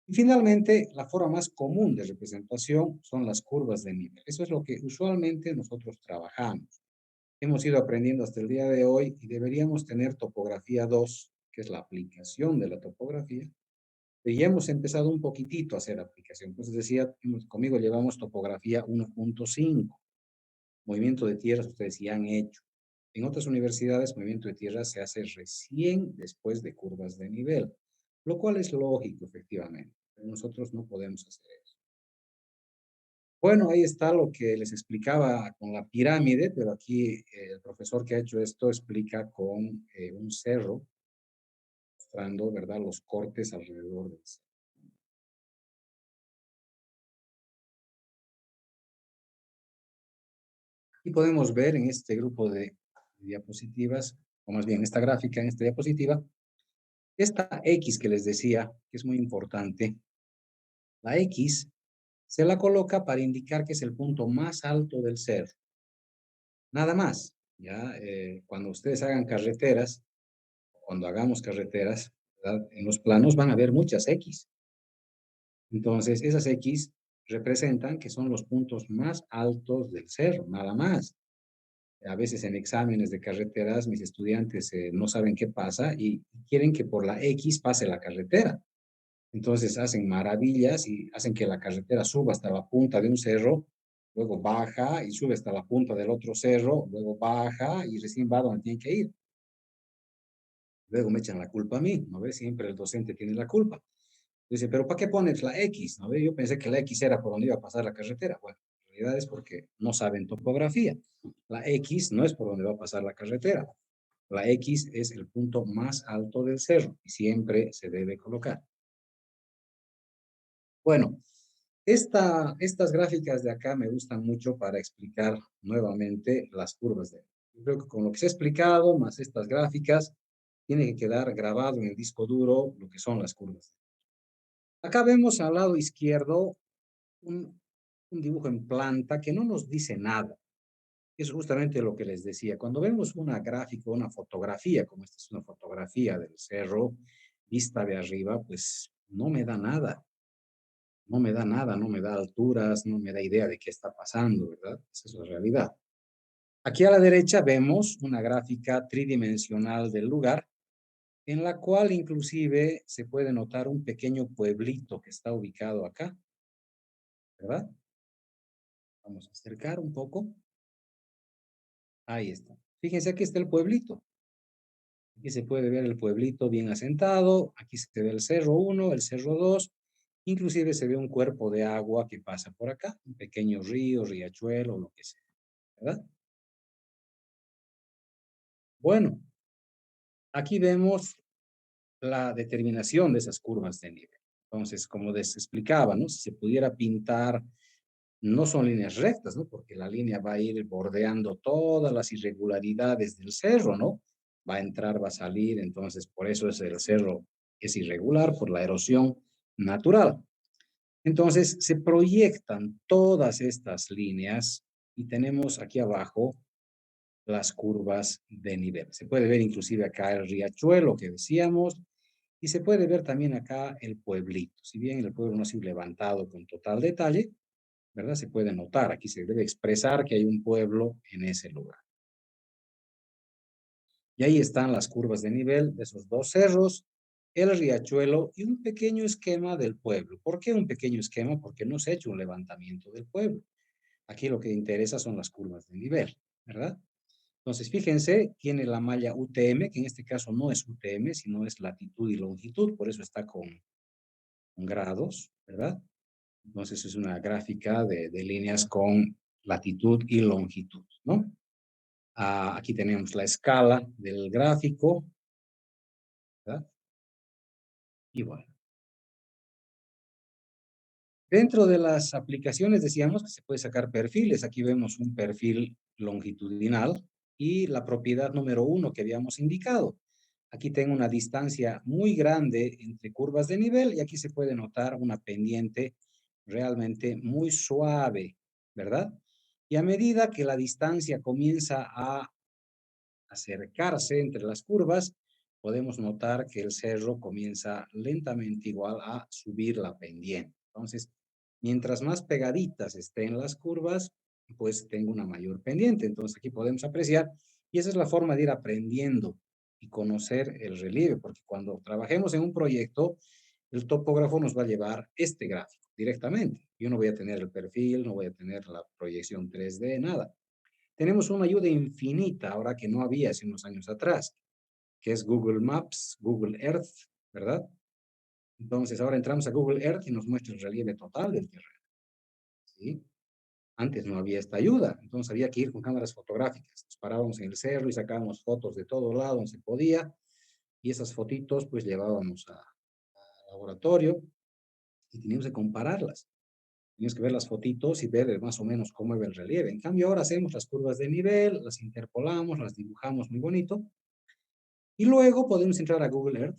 Y finalmente, la forma más común de representación son las curvas de nivel. Eso es lo que usualmente nosotros trabajamos. Hemos ido aprendiendo hasta el día de hoy y deberíamos tener topografía 2, que es la aplicación de la topografía. Y ya hemos empezado un poquitito a hacer aplicación. Entonces decía, conmigo llevamos topografía 1.5. Movimiento de tierras ustedes ya han hecho. En otras universidades, movimiento de tierras se hace recién después de curvas de nivel, lo cual es lógico, efectivamente. Pero nosotros no podemos hacer eso. Bueno, ahí está lo que les explicaba con la pirámide, pero aquí el profesor que ha hecho esto explica con un cerro, mostrando, ¿verdad?, los cortes alrededor del cerro. Y podemos ver en este grupo de diapositivas, o más bien esta gráfica en esta diapositiva, esta X que les decía, que es muy importante, la X se la coloca para indicar que es el punto más alto del cerro. Nada más, ya cuando ustedes hagan carreteras, cuando hagamos carreteras, ¿verdad?, en los planos van a ver muchas X. Entonces, esas X representan que son los puntos más altos del cerro, nada más. A veces en exámenes de carreteras mis estudiantes no saben qué pasa y quieren que por la X pase la carretera. Entonces hacen maravillas y hacen que la carretera suba hasta la punta de un cerro, luego baja y sube hasta la punta del otro cerro, luego baja y recién va donde tiene que ir. Luego me echan la culpa a mí, ¿no ves? Siempre el docente tiene la culpa. Dice, pero ¿para qué pones la X? ¿No ves? Yo pensé que la X era por donde iba a pasar la carretera. Bueno, en realidad es porque no saben topografía. La X no es por donde va a pasar la carretera. La X es el punto más alto del cerro y siempre se debe colocar. Bueno, estas gráficas de acá me gustan mucho para explicar nuevamente las curvas de. Yo creo que con lo que se ha explicado, más estas gráficas, tiene que quedar grabado en el disco duro lo que son las curvas. Acá vemos al lado izquierdo un, un dibujo en planta que no nos dice nada. Es justamente lo que les decía. Cuando vemos una gráfica, una fotografía, como esta es una fotografía del cerro, vista de arriba, pues no me da nada. No me da nada, no me da alturas, no me da idea de qué está pasando, ¿verdad? Esa es la realidad. Aquí a la derecha vemos una gráfica tridimensional del lugar en la cual inclusive se puede notar un pequeño pueblito que está ubicado acá, ¿verdad? Vamos a acercar un poco. Ahí está. Fíjense, aquí está el pueblito. Aquí se puede ver el pueblito bien asentado. Aquí se ve el cerro 1, el cerro 2. Inclusive se ve un cuerpo de agua que pasa por acá, un pequeño río, riachuelo, lo que sea, ¿verdad? Bueno, aquí vemos la determinación de esas curvas de nivel. Entonces, como les explicaba, ¿no? Si se pudiera pintar, no son líneas rectas, ¿no? Porque la línea va a ir bordeando todas las irregularidades del cerro, ¿no? Va a entrar, va a salir, entonces por eso es el cerro es irregular, por la erosión natural. Entonces, se proyectan todas estas líneas y tenemos aquí abajo las curvas de nivel. Se puede ver inclusive acá el riachuelo que decíamos, y se puede ver también acá el pueblito. Si bien el pueblo no ha sido levantado con total detalle, ¿verdad? Se puede notar, aquí se debe expresar que hay un pueblo en ese lugar. Y ahí están las curvas de nivel de esos dos cerros, el riachuelo y un pequeño esquema del pueblo. ¿Por qué un pequeño esquema? Porque no se ha hecho un levantamiento del pueblo. Aquí lo que interesa son las curvas de nivel, ¿verdad? Entonces, fíjense, tiene la malla UTM, que en este caso no es UTM, sino es latitud y longitud, por eso está con grados, ¿verdad? Entonces, es una gráfica de líneas con latitud y longitud, ¿no? Aquí tenemos la escala del gráfico, ¿verdad? Y bueno, dentro de las aplicaciones decíamos que se puede sacar perfiles. Aquí vemos un perfil longitudinal y la propiedad número 1 que habíamos indicado. Aquí tengo una distancia muy grande entre curvas de nivel y aquí se puede notar una pendiente realmente muy suave, ¿verdad? Y a medida que la distancia comienza a acercarse entre las curvas, podemos notar que el cerro comienza lentamente igual a subir la pendiente. Entonces, mientras más pegaditas estén las curvas, pues tengo una mayor pendiente. Entonces, aquí podemos apreciar, y esa es la forma de ir aprendiendo y conocer el relieve, porque cuando trabajemos en un proyecto, el topógrafo nos va a llevar este gráfico directamente. Yo no voy a tener el perfil, no voy a tener la proyección 3D, nada. Tenemos una ayuda infinita ahora que no había hace unos años atrás, que es Google Maps, Google Earth, ¿verdad? Entonces ahora entramos a Google Earth y nos muestra el relieve total del terreno, ¿sí? Antes no había esta ayuda, entonces había que ir con cámaras fotográficas. Nos parábamos en el cerro y sacábamos fotos de todo lado donde se podía, y esas fotitos pues llevábamos al laboratorio y teníamos que compararlas. Teníamos que ver las fotitos y ver más o menos cómo era el relieve. En cambio ahora hacemos las curvas de nivel, las interpolamos, las dibujamos muy bonito, y luego podemos entrar a Google Earth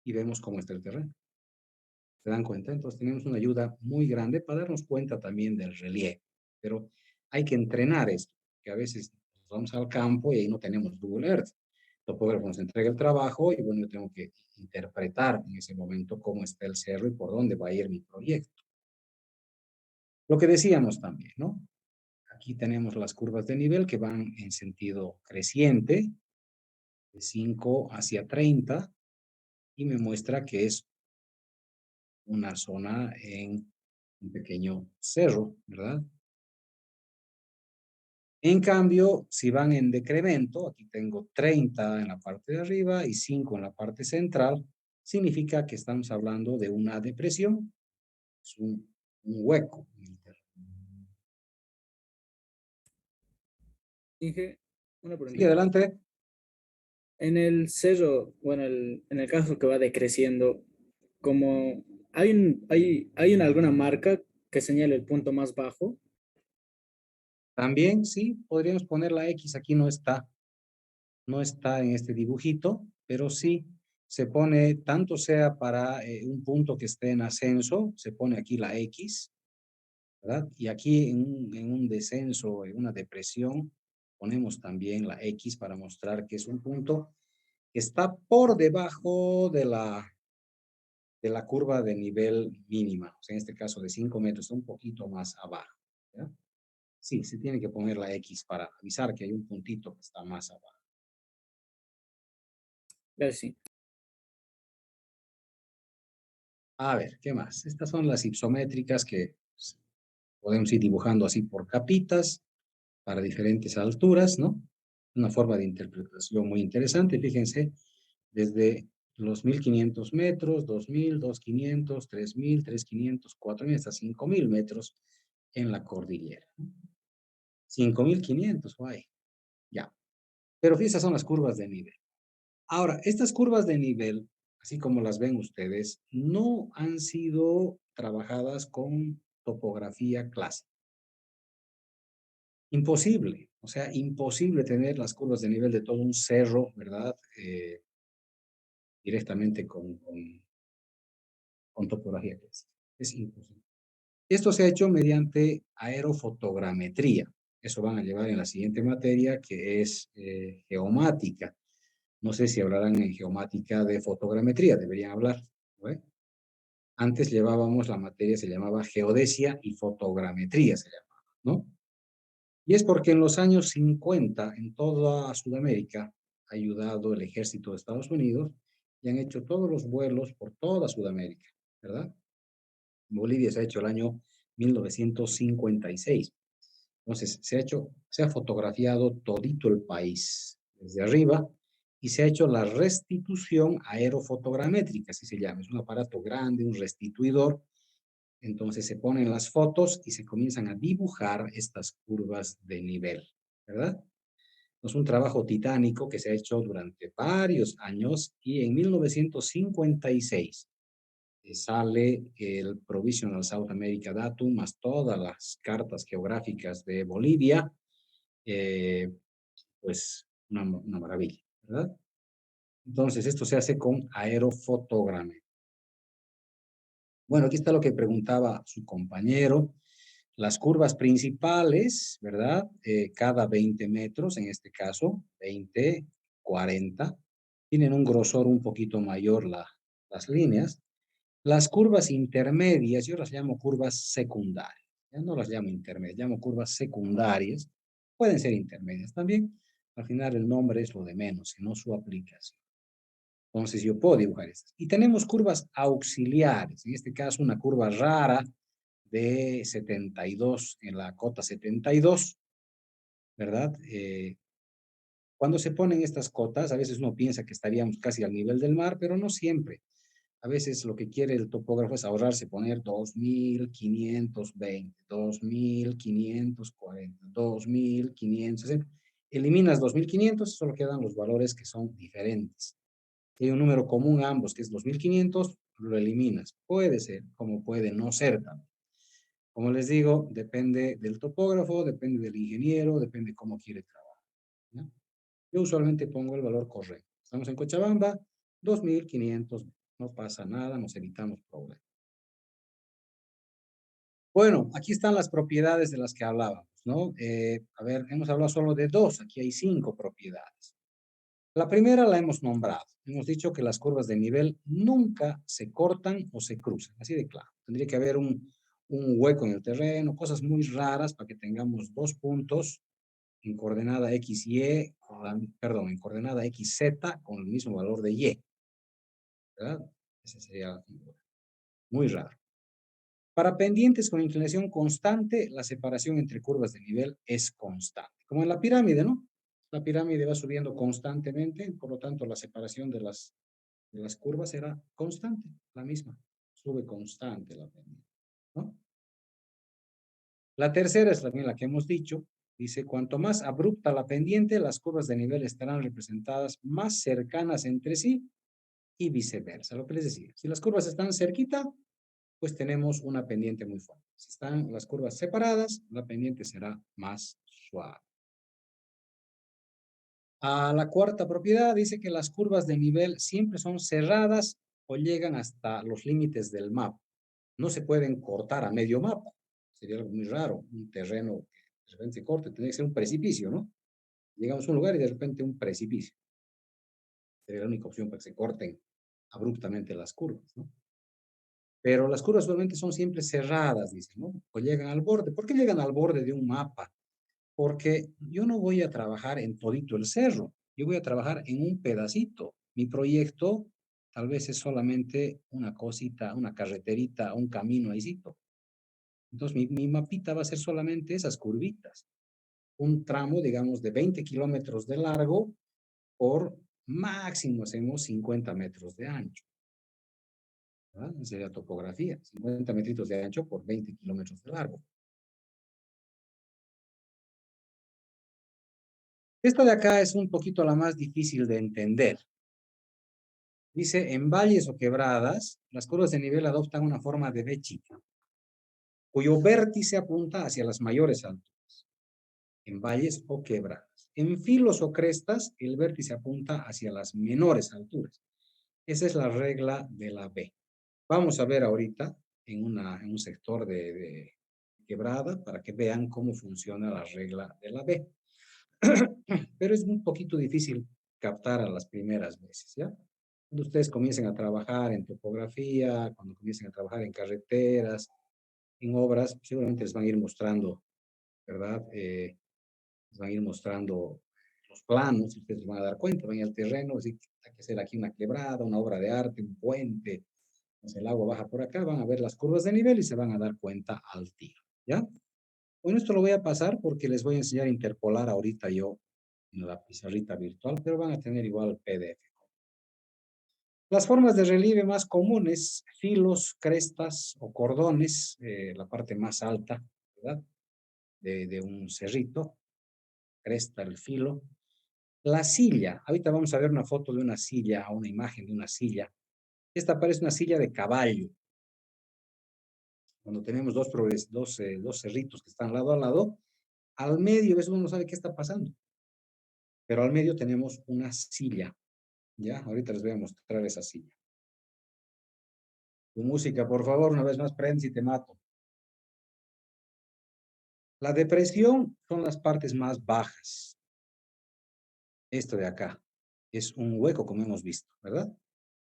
y vemos cómo está el terreno. ¿Se dan cuenta? Entonces tenemos una ayuda muy grande para darnos cuenta también del relieve. Pero hay que entrenar esto, que a veces nos vamos al campo y ahí no tenemos Google Earth. El topógrafo nos entrega el trabajo y bueno, yo tengo que interpretar en ese momento cómo está el cerro y por dónde va a ir mi proyecto. Lo que decíamos también, ¿no? Aquí tenemos las curvas de nivel que van en sentido creciente, de 5 hacia 30, y me muestra que es una zona en un pequeño cerro, ¿verdad? En cambio, si van en decremento, aquí tengo 30 en la parte de arriba y 5 en la parte central, significa que estamos hablando de una depresión, es un hueco. Inge, una Sigue preguntita. adelante. En el cerro, bueno, en el caso que va decreciendo, como hay alguna marca que señale el punto más bajo. También, sí, podríamos poner la X, aquí no está en este dibujito, pero sí se pone, tanto sea para un punto que esté en ascenso, se pone aquí la X, ¿verdad? Y aquí en un descenso, en una depresión, ponemos también la X para mostrar que es un punto que está por debajo de la curva de nivel mínima, o sea, en este caso de 5 metros, un poquito más abajo, ¿ya? Sí, se tiene que poner la X para avisar que hay un puntito que está más abajo. Gracias, sí. A ver, ¿qué más? Estas son las isométricas que podemos ir dibujando así por capitas para diferentes alturas, ¿no? Una forma de interpretación muy interesante, fíjense, desde los 1500 metros, 2000, 2500, 3000, 3500, 4000, hasta 5000 metros en la cordillera. 5500, guay, ya. Pero esas son las curvas de nivel. Ahora, estas curvas de nivel, así como las ven ustedes, no han sido trabajadas con topografía clásica. Imposible, o sea, imposible tener las curvas de nivel de todo un cerro, ¿verdad? Directamente con topografía clásica. Es imposible. Esto se ha hecho mediante aerofotogrametría. Eso van a llevar en la siguiente materia, que es geomática. No sé si hablarán en geomática de fotogrametría, deberían hablar, ¿no? Antes llevábamos la materia, se llamaba geodesia y fotogrametría, se llamaba, ¿no? Y es porque en los años 50, en toda Sudamérica, ha ayudado el ejército de Estados Unidos y han hecho todos los vuelos por toda Sudamérica, ¿verdad? En Bolivia se ha hecho el año 1956. Entonces, se ha fotografiado todito el país desde arriba y se ha hecho la restitución aerofotogramétrica, así se llama. Es un aparato grande, un restituidor. Entonces se ponen las fotos y se comienzan a dibujar estas curvas de nivel, ¿verdad? Es un trabajo titánico que se ha hecho durante varios años y en 1956 sale el Provisional South America Datum más todas las cartas geográficas de Bolivia, eh, pues una maravilla, ¿verdad? Entonces esto se hace con aerofotograma. Bueno, aquí está lo que preguntaba su compañero. Las curvas principales, ¿verdad? Cada 20 metros, en este caso, 20, 40, tienen un grosor un poquito mayor las líneas. Las curvas intermedias, yo las llamo curvas secundarias. Ya no las llamo intermedias, llamo curvas secundarias. Pueden ser intermedias también. Al final el nombre es lo de menos, sino su aplicación. Entonces yo puedo dibujar estas. Y tenemos curvas auxiliares. En este caso una curva rara de 72 en la cota 72, ¿verdad? Cuando se ponen estas cotas, a veces uno piensa que estaríamos casi al nivel del mar, pero no siempre. A veces lo que quiere el topógrafo es ahorrarse, poner 2520, 2540, 2500. Eliminas 2500, solo quedan los valores que son diferentes. Hay un número común a ambos, que es 2500, lo eliminas. Puede ser, como puede no ser también. Como les digo, depende del topógrafo, depende del ingeniero, depende cómo quiere trabajar, ¿no? Yo usualmente pongo el valor correcto. Estamos en Cochabamba, 2500. No pasa nada, nos evitamos problemas. Bueno, aquí están las propiedades de las que hablábamos, ¿no? A ver, hemos hablado solo de dos, aquí hay 5 propiedades. La primera la hemos nombrado. Hemos dicho que las curvas de nivel nunca se cortan o se cruzan, así de claro. Tendría que haber un hueco en el terreno, cosas muy raras para que tengamos dos puntos en coordenada XY, perdón, en coordenada XZ con el mismo valor de Y, ¿verdad? Esa sería la figura. Muy raro. Para pendientes con inclinación constante, la separación entre curvas de nivel es constante. Como en la pirámide, ¿no? La pirámide va subiendo constantemente, por lo tanto, la separación de las curvas será constante, la misma. Sube constante la pendiente, ¿no? La tercera es también la que hemos dicho. Dice, cuanto más abrupta la pendiente, las curvas de nivel estarán representadas más cercanas entre sí y viceversa. Lo que les decía, si las curvas están cerquita, pues tenemos una pendiente muy fuerte. Si están las curvas separadas, la pendiente será más suave. A la cuarta propiedad dice que las curvas de nivel siempre son cerradas o llegan hasta los límites del mapa. No se pueden cortar a medio mapa. Sería algo muy raro, un terreno que de repente se corte, tendría que ser un precipicio, ¿no? Llegamos a un lugar y de repente un precipicio. Sería la única opción para que se corten abruptamente las curvas, ¿no? Pero las curvas solamente son siempre cerradas, dicen, ¿no? O llegan al borde. ¿Por qué llegan al borde de un mapa? Porque yo no voy a trabajar en todito el cerro, yo voy a trabajar en un pedacito. Mi proyecto tal vez es solamente una cosita, una carreterita, un camino ahícito. Entonces, mi mapita va a ser solamente esas curvitas. Un tramo, digamos, de 20 kilómetros de largo por máximo hacemos 50 metros de ancho. ¿Verdad? Esa sería topografía, 50 metritos de ancho por 20 kilómetros de largo. Esto de acá es un poquito la más difícil de entender. Dice, en valles o quebradas, las curvas de nivel adoptan una forma de V chica, cuyo vértice apunta hacia las mayores alturas, en valles o quebradas. En filos o crestas, el vértice apunta hacia las menores alturas. Esa es la regla de la V. Vamos a ver ahorita en un sector de quebrada para que vean cómo funciona la regla de la V. Pero es un poquito difícil captar a las primeras veces, ¿ya? Cuando ustedes comiencen a trabajar en topografía, cuando comiencen a trabajar en carreteras, en obras, seguramente les van a ir mostrando, ¿verdad? Les van a ir mostrando los planos, y ustedes se van a dar cuenta, van al terreno, así que hay que hacer aquí una quebrada, una obra de arte, un puente, entonces el agua baja por acá, van a ver las curvas de nivel y se van a dar cuenta al tiro, ¿ya? Bueno, esto lo voy a pasar porque les voy a enseñar a interpolar ahorita yo en la pizarrita virtual, pero van a tener igual PDF. Las formas de relieve más comunes, filos, crestas o cordones, la parte más alta, ¿verdad? De un cerrito, cresta, el filo. La silla, ahorita vamos a ver una foto de una silla, una imagen de una silla. Esta parece una silla de caballo. Cuando tenemos dos cerritos que están lado a lado, al medio, a veces uno no sabe qué está pasando, pero al medio tenemos una silla, ¿ya? Ahorita les voy a mostrar esa silla. Tu música, por favor, una vez más, prende y te mato. La depresión son las partes más bajas. Esto de acá es un hueco, como hemos visto, ¿verdad?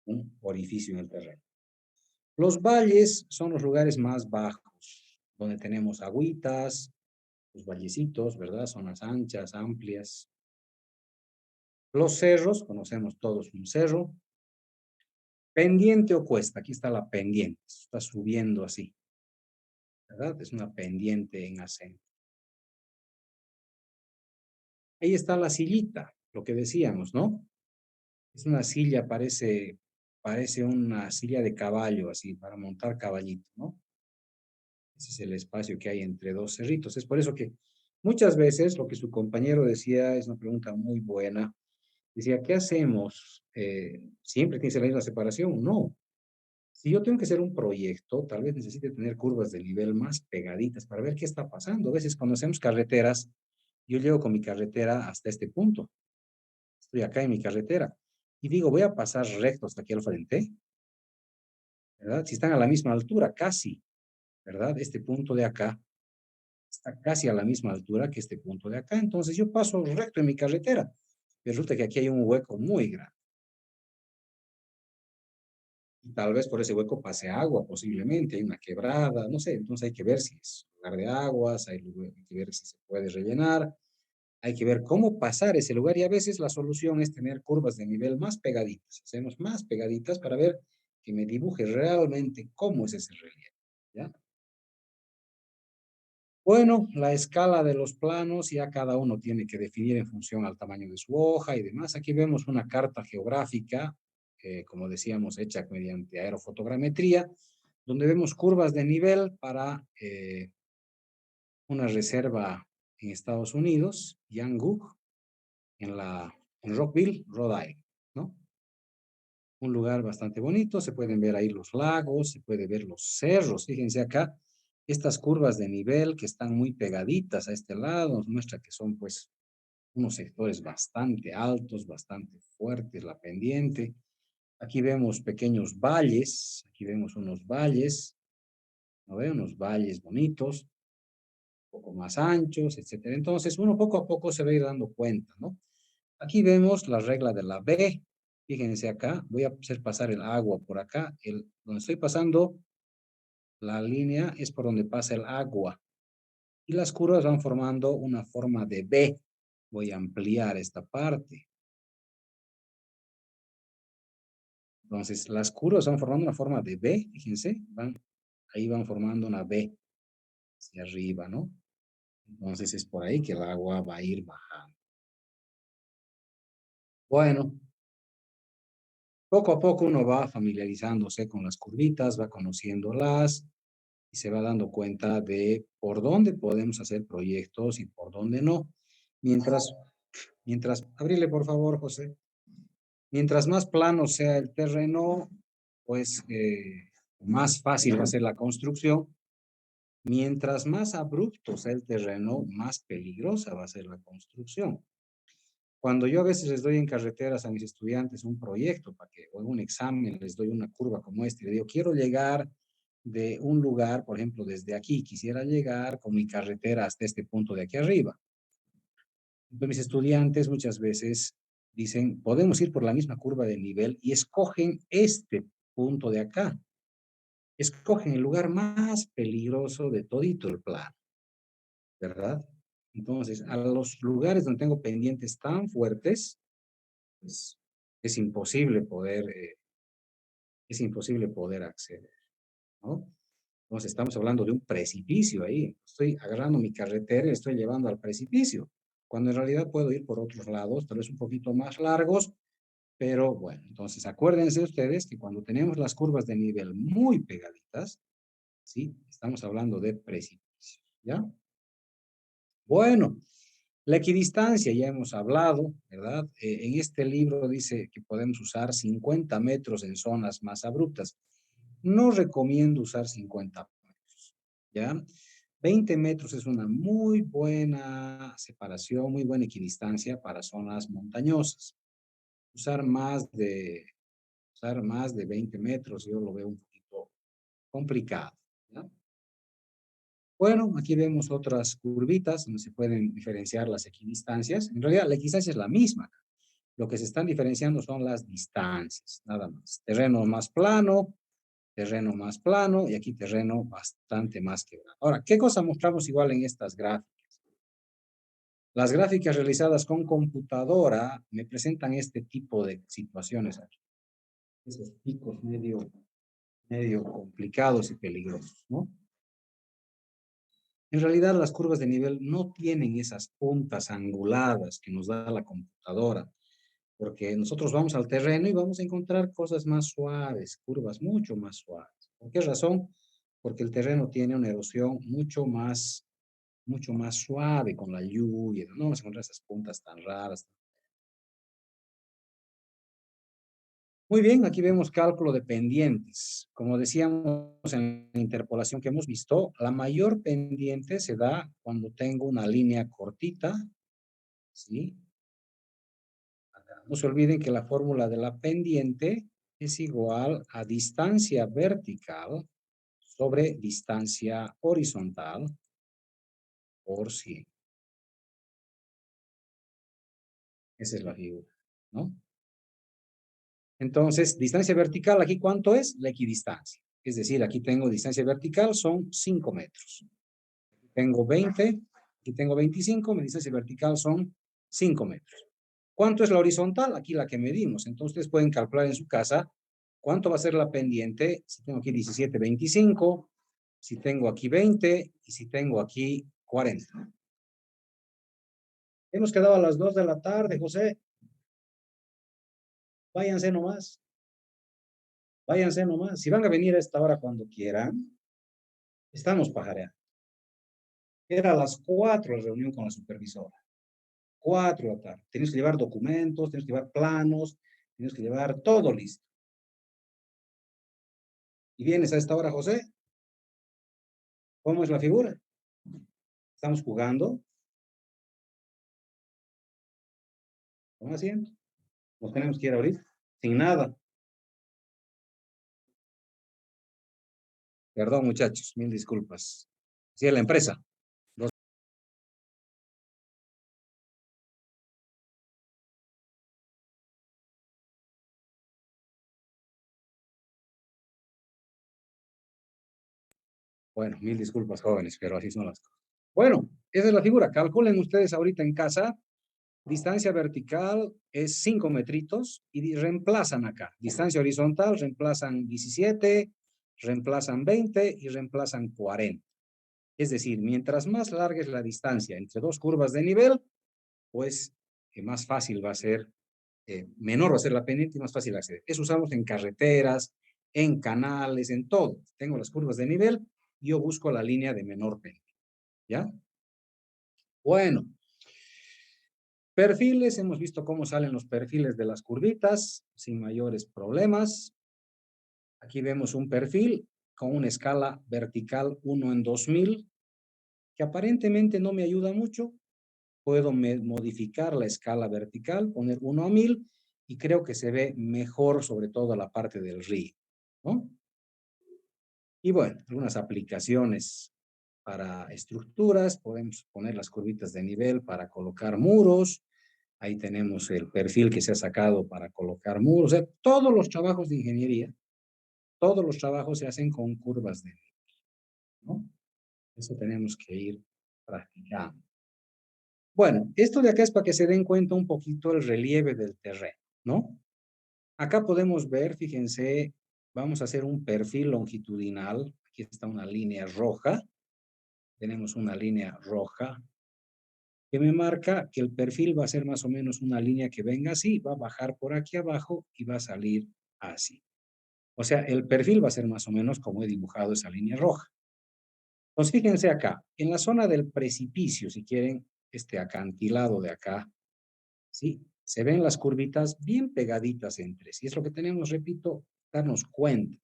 Un orificio en el terreno. Los valles son los lugares más bajos, donde tenemos agüitas, los vallecitos, ¿verdad? Zonas anchas, amplias. Los cerros, conocemos todos un cerro. Pendiente o cuesta, aquí está la pendiente, está subiendo así, ¿verdad? Es una pendiente en ascenso. Ahí está la sillita, lo que decíamos, ¿no? Es una silla, parece una silla de caballo, así, para montar caballito, ¿no? Ese es el espacio que hay entre dos cerritos. Es por eso que muchas veces lo que su compañero decía es una pregunta muy buena. Decía, ¿qué hacemos? ¿Siempre tiene que ser la misma separación? No. Si yo tengo que hacer un proyecto, tal vez necesite tener curvas de nivel más pegaditas para ver qué está pasando. A veces cuando hacemos carreteras, yo llego con mi carretera hasta este punto. Estoy acá en mi carretera y digo, voy a pasar recto hasta aquí al frente, ¿verdad? Si están a la misma altura, casi, ¿verdad? Este punto de acá está casi a la misma altura que este punto de acá. Entonces yo paso recto en mi carretera. Resulta que aquí hay un hueco muy grande. Y tal vez por ese hueco pase agua, posiblemente, hay una quebrada, no sé. Entonces hay que ver si es lugar de aguas, hay que ver si se puede rellenar, hay que ver cómo pasar ese lugar y a veces la solución es tener curvas de nivel más pegaditas. Hacemos más pegaditas para ver que me dibuje realmente cómo es ese relieve, ¿ya? Bueno, la escala de los planos ya cada uno tiene que definir en función al tamaño de su hoja y demás. Aquí vemos una carta geográfica, como decíamos, hecha mediante aerofotogrametría, donde vemos curvas de nivel para una reserva en Estados Unidos, Yanguk, en Rockville, Rhode Island, ¿no? Un lugar bastante bonito, se pueden ver ahí los lagos, se puede ver los cerros, fíjense acá, estas curvas de nivel que están muy pegaditas a este lado, nos muestra que son pues unos sectores bastante altos, bastante fuertes, la pendiente. Aquí vemos pequeños valles, aquí vemos unos valles, ¿no ve? Unos valles bonitos, un poco más anchos, etcétera. Entonces uno poco a poco se va a ir dando cuenta, ¿no? Aquí vemos la regla de la B. Fíjense acá, voy a hacer pasar el agua por acá. Donde estoy pasando la línea es por donde pasa el agua. Y las curvas van formando una forma de B. Voy a ampliar esta parte. Entonces, las curvas van formando una forma de B, fíjense, ahí van formando una B hacia arriba, ¿no? Entonces, es por ahí que el agua va a ir bajando. Bueno, poco a poco uno va familiarizándose con las curvitas, va conociéndolas y se va dando cuenta de por dónde podemos hacer proyectos y por dónde no. Abrile por favor, José. Mientras más plano sea el terreno, pues más fácil va a ser la construcción. Mientras más abrupto sea el terreno, más peligrosa va a ser la construcción. Cuando yo a veces les doy en carreteras a mis estudiantes un proyecto o en un examen les doy una curva como esta y les digo, quiero llegar de un lugar, por ejemplo, desde aquí, quisiera llegar con mi carretera hasta este punto de aquí arriba. Entonces, mis estudiantes muchas veces dicen, podemos ir por la misma curva de nivel y escogen este punto de acá. Escogen el lugar más peligroso de todito el plan, ¿verdad? Entonces, a los lugares donde tengo pendientes tan fuertes, pues es imposible poder acceder, ¿no? Entonces, estamos hablando de un precipicio ahí. Estoy agarrando mi carretera y estoy llevando al precipicio, cuando en realidad puedo ir por otros lados, tal vez un poquito más largos, pero bueno, entonces acuérdense ustedes que cuando tenemos las curvas de nivel muy pegaditas, ¿sí? Estamos hablando de precipicio, ¿ya? Bueno, la equidistancia ya hemos hablado, ¿verdad? En este libro dice que podemos usar 50 metros en zonas más abruptas. No recomiendo usar 50 metros, ¿ya? 20 metros es una muy buena separación, muy buena equidistancia para zonas montañosas. Usar más de, usar más de 20 metros yo lo veo un poquito complicado, ¿ya? Bueno, aquí vemos otras curvitas donde se pueden diferenciar las equidistancias. En realidad, la equidistancia es la misma. Lo que se están diferenciando son las distancias, nada más. Terreno más plano y aquí terreno bastante más quebrado. Ahora, ¿qué cosa mostramos igual en estas gráficas? Las gráficas realizadas con computadora me presentan este tipo de situaciones aquí. Esos picos medio complicados y peligrosos, ¿no? En realidad, las curvas de nivel no tienen esas puntas anguladas que nos da la computadora, porque nosotros vamos al terreno y vamos a encontrar cosas más suaves, curvas mucho más suaves. ¿Por qué razón? Porque el terreno tiene una erosión mucho más suave con la lluvia. No vamos a encontrar esas puntas tan raras. Muy bien, aquí vemos cálculo de pendientes. Como decíamos en la interpolación que hemos visto, la mayor pendiente se da cuando tengo una línea cortita, ¿sí? No se olviden que la fórmula de la pendiente es igual a distancia vertical sobre distancia horizontal por 100. Esa es la figura, ¿no? Entonces, distancia vertical, ¿aquí cuánto es? La equidistancia. Es decir, aquí tengo distancia vertical, son 5 metros. Tengo 20, aquí tengo 25, mi distancia vertical son 5 metros. ¿Cuánto es la horizontal? Aquí la que medimos. Entonces, ustedes pueden calcular en su casa cuánto va a ser la pendiente si tengo aquí 17,25, si tengo aquí 20 y si tengo aquí 40. Hemos quedado a las 2 de la tarde, José. Váyanse nomás. Váyanse nomás. Si van a venir a esta hora cuando quieran, estamos pajareando. Era a las 4 la reunión con la supervisora. 4 de la tarde. Tienes que llevar documentos, tienes que llevar planos, tienes que llevar todo listo. ¿Y vienes a esta hora, José? ¿Cómo es la figura? Estamos jugando. ¿Cómo haciendo? Nos tenemos que ir ahorita. Sin nada. Perdón, muchachos. Mil disculpas. Sí, es la empresa. Bueno, mil disculpas, jóvenes, pero así son las cosas. Bueno, esa es la figura. Calculen ustedes ahorita en casa Distancia vertical es 5 metritos y reemplazan acá. Distancia horizontal reemplazan 17, reemplazan 20 y reemplazan 40. Es decir, mientras más larga es la distancia entre dos curvas de nivel, pues más fácil va a ser, menor va a ser la pendiente y más fácil acceder. Eso usamos en carreteras, en canales, en todo. Tengo las curvas de nivel y yo busco la línea de menor pendiente. ¿Ya? Bueno. Perfiles, hemos visto cómo salen los perfiles de las curvitas sin mayores problemas. Aquí vemos un perfil con una escala vertical 1 en 2000, que aparentemente no me ayuda mucho. Puedo modificar la escala vertical, poner 1 a 1000, y creo que se ve mejor, sobre todo la parte del río, ¿no? Y bueno, algunas aplicaciones para estructuras. Podemos poner las curvitas de nivel para colocar muros. Ahí tenemos el perfil que se ha sacado para colocar muros. O sea, todos los trabajos de ingeniería, todos los trabajos se hacen con curvas de nivel, ¿no? Eso tenemos que ir practicando. Bueno, esto de acá es para que se den cuenta un poquito el relieve del terreno, ¿no? Acá podemos ver, fíjense, vamos a hacer un perfil longitudinal. Aquí está una línea roja. Tenemos una línea roja que me marca que el perfil va a ser más o menos una línea que venga así, va a bajar por aquí abajo y va a salir así. O sea, el perfil va a ser más o menos como he dibujado esa línea roja. Entonces, fíjense acá, en la zona del precipicio, si quieren, este acantilado de acá, ¿sí? Se ven las curvitas bien pegaditas entre sí. Es lo que tenemos, repito, darnos cuenta,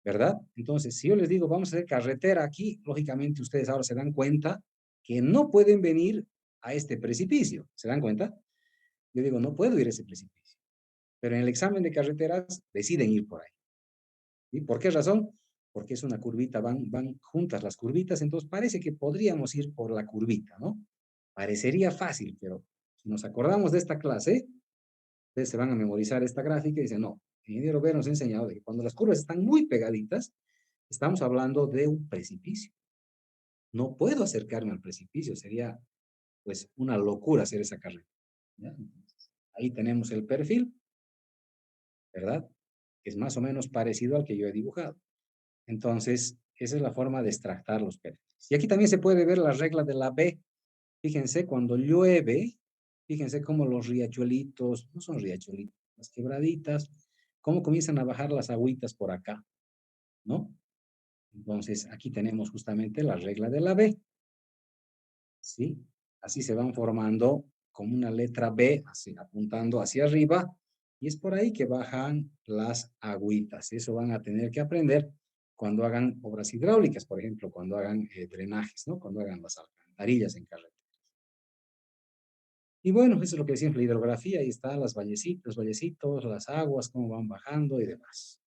¿verdad? Entonces, si yo les digo, vamos a hacer carretera aquí, lógicamente ustedes ahora se dan cuenta que no pueden venir a este precipicio. ¿Se dan cuenta? Yo digo, no puedo ir a ese precipicio. Pero en el examen de carreteras deciden ir por ahí. ¿Y por qué razón? Porque es una curvita, van juntas las curvitas, entonces parece que podríamos ir por la curvita, ¿no? Parecería fácil, pero si nos acordamos de esta clase, ustedes se van a memorizar esta gráfica y dicen, no, el ingeniero B nos ha enseñado de que cuando las curvas están muy pegaditas, estamos hablando de un precipicio. No puedo acercarme al precipicio, sería pues una locura hacer esa carrera. ¿Ya? Entonces, ahí tenemos el perfil, ¿verdad? Es más o menos parecido al que yo he dibujado. Entonces, esa es la forma de extractar los perfiles. Y aquí también se puede ver la regla de la B. Fíjense, cuando llueve, fíjense cómo los riachuelitos, no son riachuelitos, las quebraditas, cómo comienzan a bajar las agüitas por acá, ¿no? Entonces, aquí tenemos justamente la regla de la B, ¿sí? Así se van formando como una letra B, así, apuntando hacia arriba, y es por ahí que bajan las agüitas. Eso van a tener que aprender cuando hagan obras hidráulicas, por ejemplo, cuando hagan drenajes, ¿no? Cuando hagan las alcantarillas en carretera. Y bueno, eso es lo que decía en la hidrografía, ahí están las vallecitos, las aguas, cómo van bajando y demás.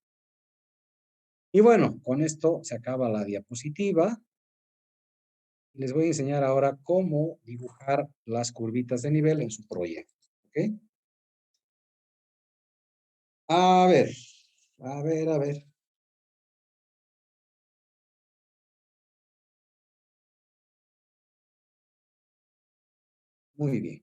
Y bueno, con esto se acaba la diapositiva. Les voy a enseñar ahora cómo dibujar las curvitas de nivel en su proyecto. ¿Ok? A ver, a ver, a ver. Muy bien.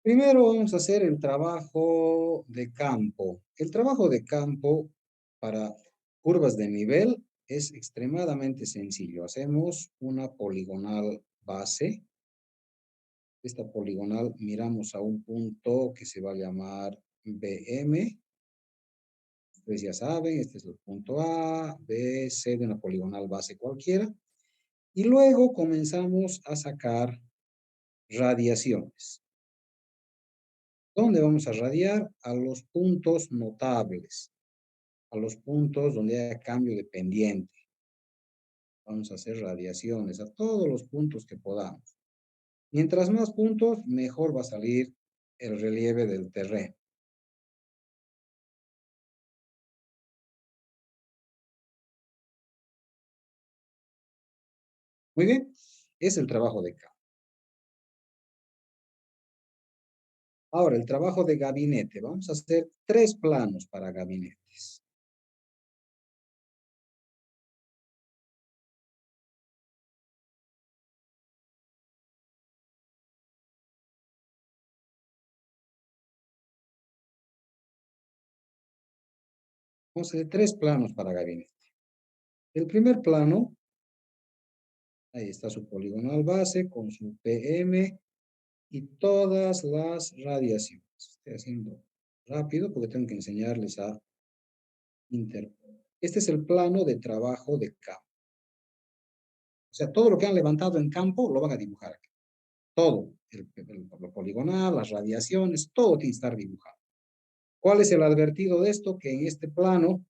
Primero vamos a hacer el trabajo de campo. El trabajo de campo para curvas de nivel es extremadamente sencillo. Hacemos una poligonal base. Esta poligonal miramos a un punto que se va a llamar BM. Ustedes ya saben, este es el punto A, B, C de una poligonal base cualquiera. Y luego comenzamos a sacar radiaciones. ¿Dónde vamos a radiar? A los puntos notables, a los puntos donde haya cambio de pendiente. Vamos a hacer radiaciones a todos los puntos que podamos. Mientras más puntos, mejor va a salir el relieve del terreno. Muy bien, es el trabajo de campo. Ahora, el trabajo de gabinete. Vamos a hacer 3 planos para gabinetes. Vamos a hacer 3 planos para gabinete. El primer plano, ahí está su poligonal base con su PM y todas las radiaciones. Estoy haciendo rápido porque tengo que enseñarles a interpolar. Este es el plano de trabajo de campo. O sea, todo lo que han levantado en campo lo van a dibujar aquí. Todo, lo poligonal, las radiaciones, todo tiene que estar dibujado. ¿Cuál es el advertido de esto? Que en este plano,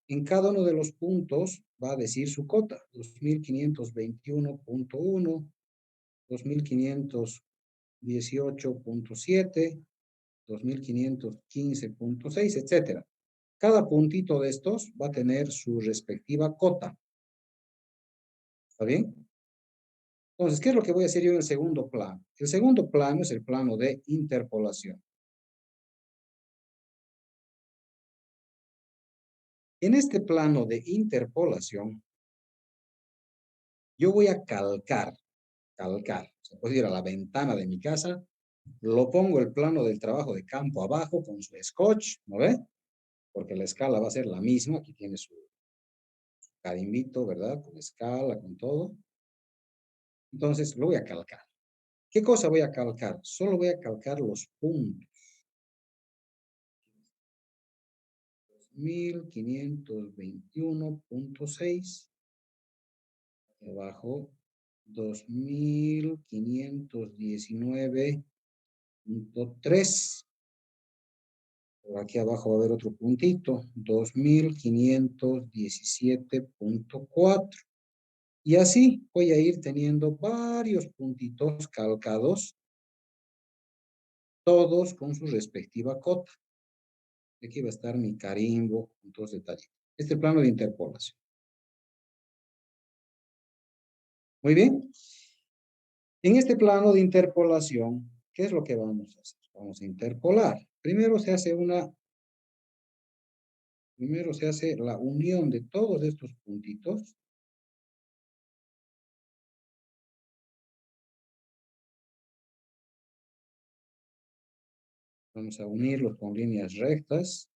en cada uno de los puntos va a decir su cota, 2521.1, 2518.7, 2515.6, etcétera. Cada puntito de estos va a tener su respectiva cota. ¿Está bien? Entonces, ¿qué es lo que voy a hacer yo en el segundo plano? El segundo plano es el plano de interpolación. En este plano de interpolación, yo voy a calcar. O sea, puedo ir a la ventana de mi casa, lo pongo el plano del trabajo de campo abajo con su scotch, ¿no ve? Porque la escala va a ser la misma, aquí tiene su carimbito, ¿verdad? Con escala, con todo. Entonces, lo voy a calcar. ¿Qué cosa voy a calcar? Solo voy a calcar los puntos. 1521.6. Abajo, 2519.3. Por aquí abajo va a haber otro puntito, 2517.4. Y así voy a ir teniendo varios puntitos calcados, todos con su respectiva cota. Aquí va a estar mi carimbo con todos los detalles. Este plano de interpolación. Muy bien. En este plano de interpolación, ¿qué es lo que vamos a hacer? Vamos a interpolar. Primero se hace la unión de todos estos puntitos. Vamos a unirlos con líneas rectas.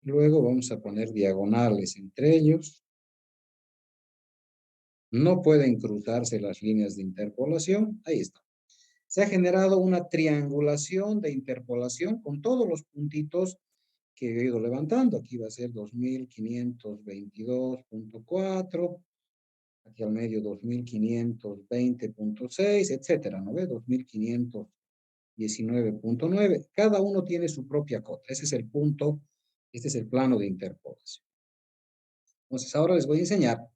Luego vamos a poner diagonales entre ellos. No pueden cruzarse las líneas de interpolación. Ahí está. Se ha generado una triangulación de interpolación con todos los puntitos que he ido levantando. Aquí va a ser 2522.4. Aquí al medio 2520.6, etcétera, ¿no ve? 2519.9. Cada uno tiene su propia cota. Ese es el punto, este es el plano de interpolación. Entonces ahora les voy a enseñar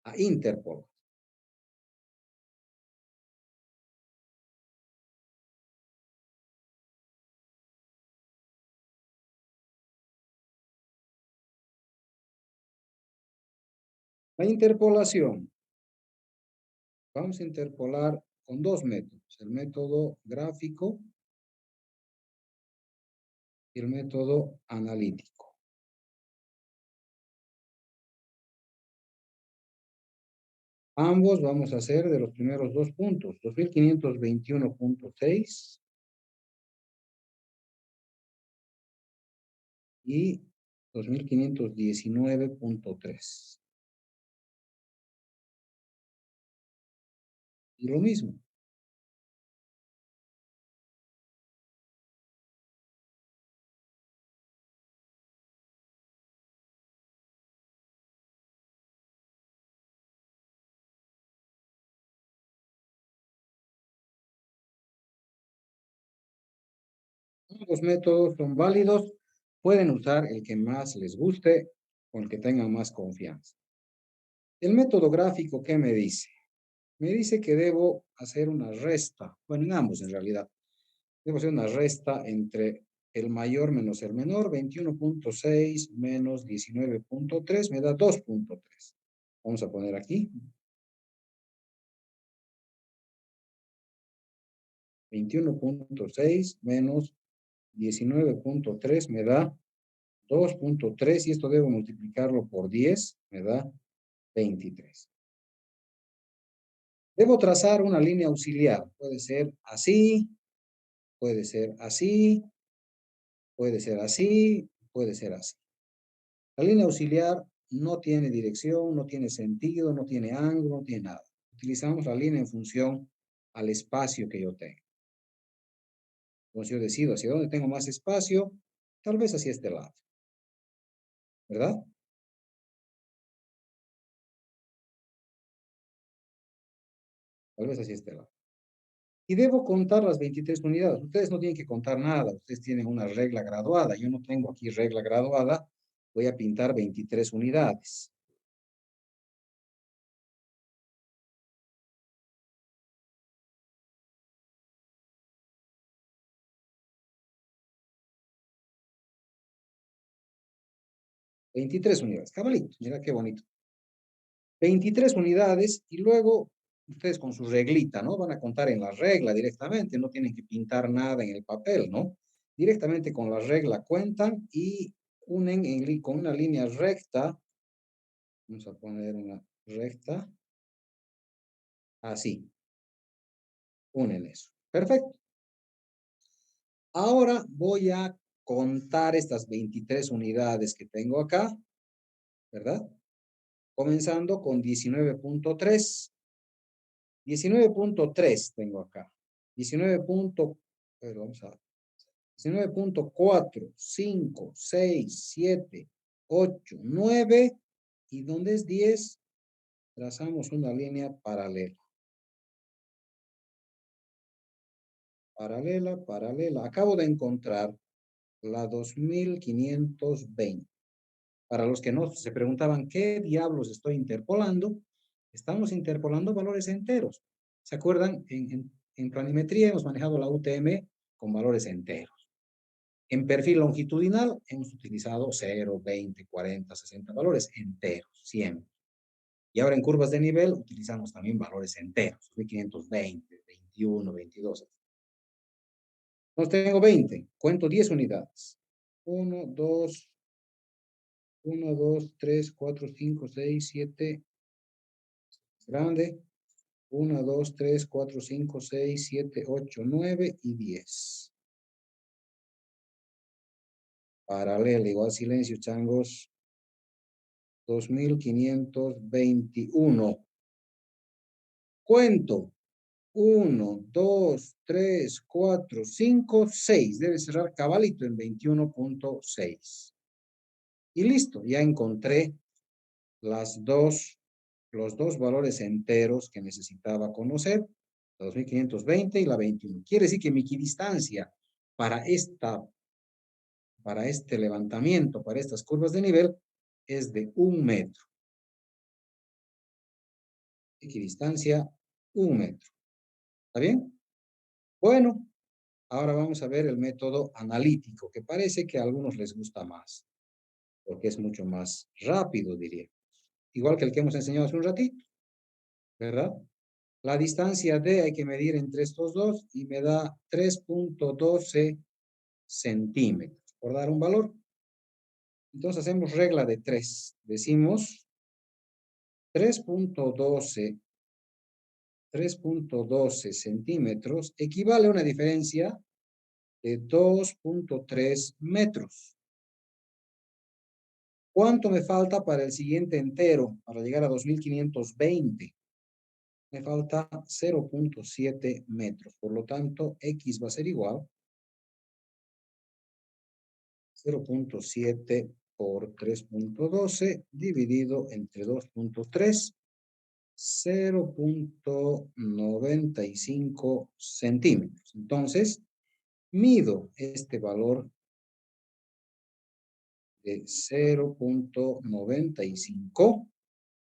a interpolar. La interpolación. Vamos a interpolar con 2 métodos. El método gráfico y el método analítico. Ambos vamos a hacer de los primeros 2 puntos. 2521.6 y 2519.3. Y lo mismo. Ambos métodos son válidos. Pueden usar el que más les guste o el que tengan más confianza. El método gráfico, ¿qué me dice? Me dice que debo hacer una resta. Bueno, en ambos en realidad. Debo hacer una resta entre el mayor menos el menor. 21.6 menos 19.3 me da 2.3. Vamos a poner aquí. 21.6 menos 19.3 me da 2.3 y esto debo multiplicarlo por 10, me da 23. Debo trazar una línea auxiliar. Puede ser así, puede ser así, puede ser así, puede ser así. La línea auxiliar no tiene dirección, no tiene sentido, no tiene ángulo, no tiene nada. Utilizamos la línea en función al espacio que yo tengo. Entonces yo decido hacia dónde tengo más espacio, tal vez hacia este lado. ¿Verdad? Tal vez hacia este lado. Y debo contar las 23 unidades. Ustedes no tienen que contar nada. Ustedes tienen una regla graduada. Yo no tengo aquí regla graduada. Voy a pintar 23 unidades. ¿23 unidades? Cabalito, mira qué bonito. 23 unidades y luego ustedes con su reglita, ¿no? Van a contar en la regla directamente, no tienen que pintar nada en el papel, ¿no? Directamente con la regla cuentan y unen con una línea recta. Vamos a poner una recta. Así. Unen eso. Perfecto. Ahora voy a contar estas 23 unidades que tengo acá, ¿verdad? Comenzando con 19.3. 19.3 tengo acá. 19. Vamos a ver. 19.4, 5, 6, 7, 8, 9. ¿Y dónde es 10? Trazamos una línea paralela. Paralela, paralela. Acabo de encontrar la 2520. Para los que no se preguntaban qué diablos estoy interpolando, estamos interpolando valores enteros. ¿Se acuerdan? En planimetría hemos manejado la UTM con valores enteros. En perfil longitudinal hemos utilizado 0, 20, 40, 60 valores enteros, siempre. Y ahora en curvas de nivel utilizamos también valores enteros, 1520, 21, 22. Entonces tengo 20, cuento 10 unidades. 1, 2, 1, 2, 3, 4, 5, 6, 7, grande. 1, 2, 3, 4, 5, 6, 7, 8, 9 y 10. Paralela, igual silencio, changos. 2521. Cuento. 1, 2, 3, 4, 5, 6. Debe cerrar cabalito en 21.6. Y listo, ya encontré los dos valores enteros que necesitaba conocer, la 2520 y la 21. Quiere decir que mi equidistancia para este levantamiento, para estas curvas de nivel, es de 1 metro. Equidistancia, 1 metro. ¿Está bien? Bueno, ahora vamos a ver el método analítico, que parece que a algunos les gusta más, porque es mucho más rápido, diría. Igual que el que hemos enseñado hace un ratito, ¿verdad? La distancia D hay que medir entre estos dos y me da 3.12 centímetros, por dar un valor. Entonces hacemos regla de 3. Decimos 3.12 centímetros equivale a una diferencia de 2.3 metros. ¿Cuánto me falta para el siguiente entero, para llegar a 2520? Me falta 0.7 metros. Por lo tanto, X va a ser igual 0.7 por 3.12 dividido entre 2.3, 0.95 centímetros. Entonces, mido este valor de 0.95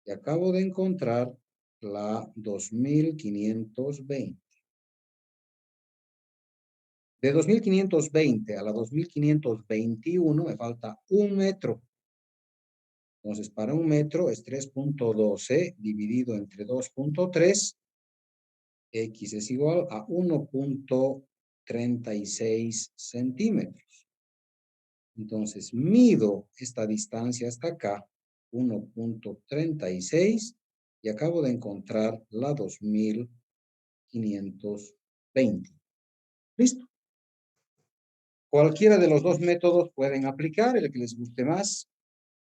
y acabo de encontrar la 2520. De 2520 a la 2521 me falta 1 metro. Entonces, para 1 metro es 3.12 dividido entre 2.3. X es igual a 1.36 centímetros. Entonces, mido esta distancia hasta acá, 1.36, y acabo de encontrar la 2520. Listo. Cualquiera de los dos métodos pueden aplicar, el que les guste más.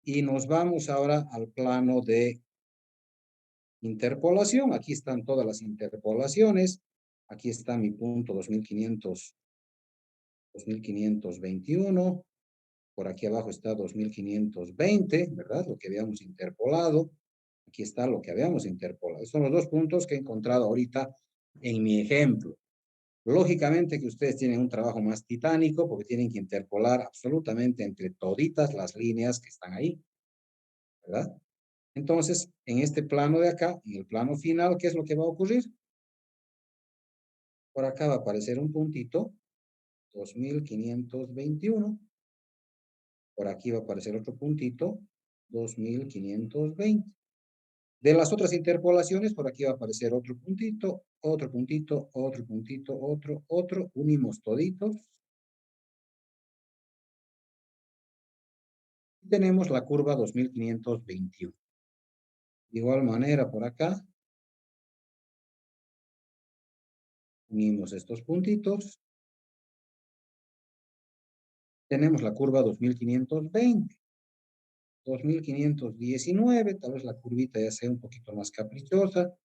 Y nos vamos ahora al plano de interpolación. Aquí están todas las interpolaciones. Aquí está mi punto 2521. Por aquí abajo está 2520, ¿verdad? Lo que habíamos interpolado. Aquí está lo que habíamos interpolado. Estos son los dos puntos que he encontrado ahorita en mi ejemplo. Lógicamente que ustedes tienen un trabajo más titánico porque tienen que interpolar absolutamente entre toditas las líneas que están ahí, ¿verdad? Entonces, en este plano de acá, en el plano final, ¿qué es lo que va a ocurrir? Por acá va a aparecer un puntito, 2521. Por aquí va a aparecer otro puntito, 2520. De las otras interpolaciones, por aquí va a aparecer otro puntito, otro puntito, otro puntito, otro. Unimos toditos. Y tenemos la curva 2521. De igual manera, por acá, unimos estos puntitos. Tenemos la curva 2520. 2519, tal vez la curvita ya sea un poquito más caprichosa.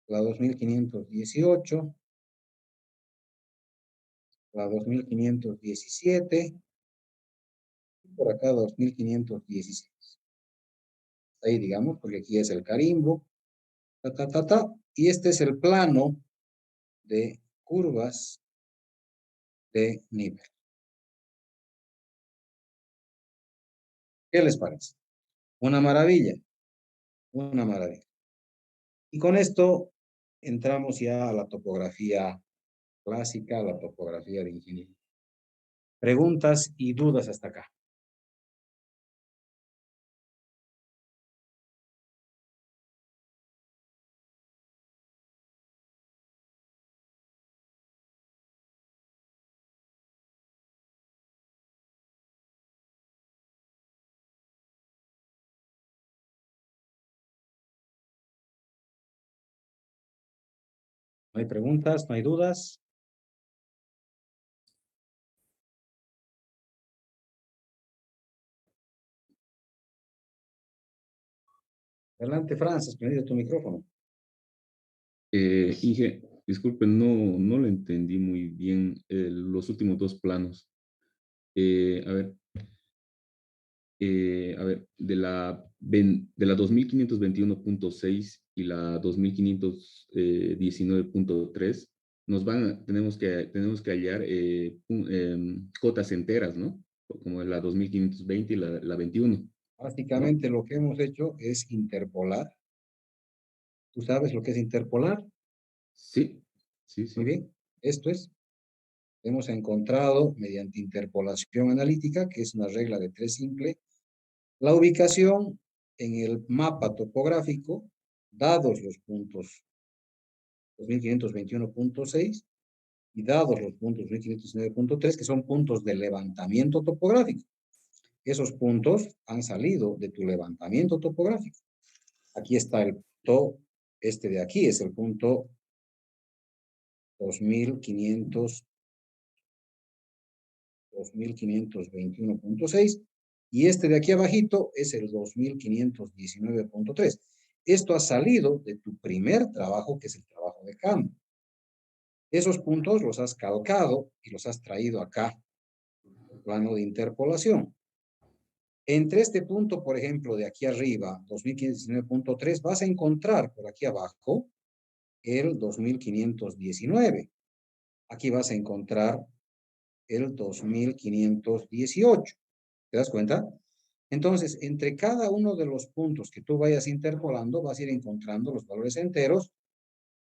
La 2518. La 2517. Por acá 2516. Ahí digamos, porque aquí es el carimbo. Y este es el plano de curvas de nivel. ¿Qué les parece? Una maravilla. Una maravilla. Y con esto entramos ya a la topografía clásica, a la topografía de ingeniería. Preguntas y dudas hasta acá. ¿No hay preguntas? ¿No hay dudas? Adelante, Francis, prende tu micrófono. Inge, disculpen, no lo entendí muy bien los últimos dos planos. A ver, de la 2521.6 y la 2519.3, tenemos que hallar cotas enteras, ¿no? Como la 2520 y la 21, ¿no? Básicamente lo que hemos hecho es interpolar. ¿Tú sabes lo que es interpolar? Sí, sí, Muy sí. bien. Esto es, hemos encontrado mediante interpolación analítica, que es una regla de tres simple, la ubicación en el mapa topográfico, dados los puntos 2521.6 y dados los puntos 2519.3, que son puntos de levantamiento topográfico. Esos puntos han salido de tu levantamiento topográfico. Aquí está el punto, este de aquí es el punto 2521.6 y este de aquí abajito es el 2519.3. Esto ha salido de tu primer trabajo, que es el trabajo de campo. Esos puntos los has calcado y los has traído acá, el plano de interpolación. Entre este punto, por ejemplo, de aquí arriba, 2519.3, vas a encontrar por aquí abajo el 2519. Aquí vas a encontrar el 2518. ¿Te das cuenta? Entonces, entre cada uno de los puntos que tú vayas interpolando, vas a ir encontrando los valores enteros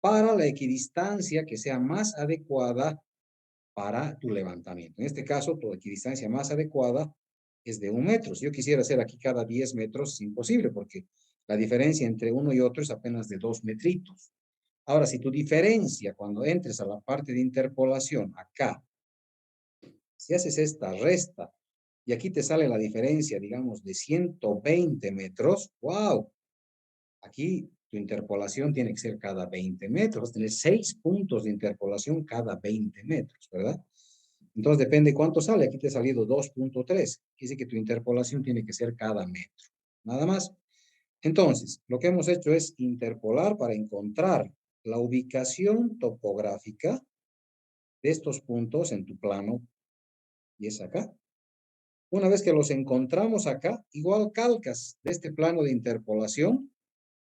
para la equidistancia que sea más adecuada para tu levantamiento. En este caso, tu equidistancia más adecuada es de 1 metro. Si yo quisiera hacer aquí cada 10 metros, es imposible porque la diferencia entre uno y otro es apenas de 2 metritos. Ahora, si tu diferencia cuando entres a la parte de interpolación acá, si haces esta resta y aquí te sale la diferencia, digamos, de 120 metros, wow, aquí tu interpolación tiene que ser cada 20 metros. Vas a tener 6 puntos de interpolación cada 20 metros, ¿verdad? Entonces depende cuánto sale. Aquí te ha salido 2.3. Quiere decir que tu interpolación tiene que ser cada metro. Nada más. Entonces, lo que hemos hecho es interpolar para encontrar la ubicación topográfica de estos puntos en tu plano. Y es acá. Una vez que los encontramos acá, igual calcas de este plano de interpolación,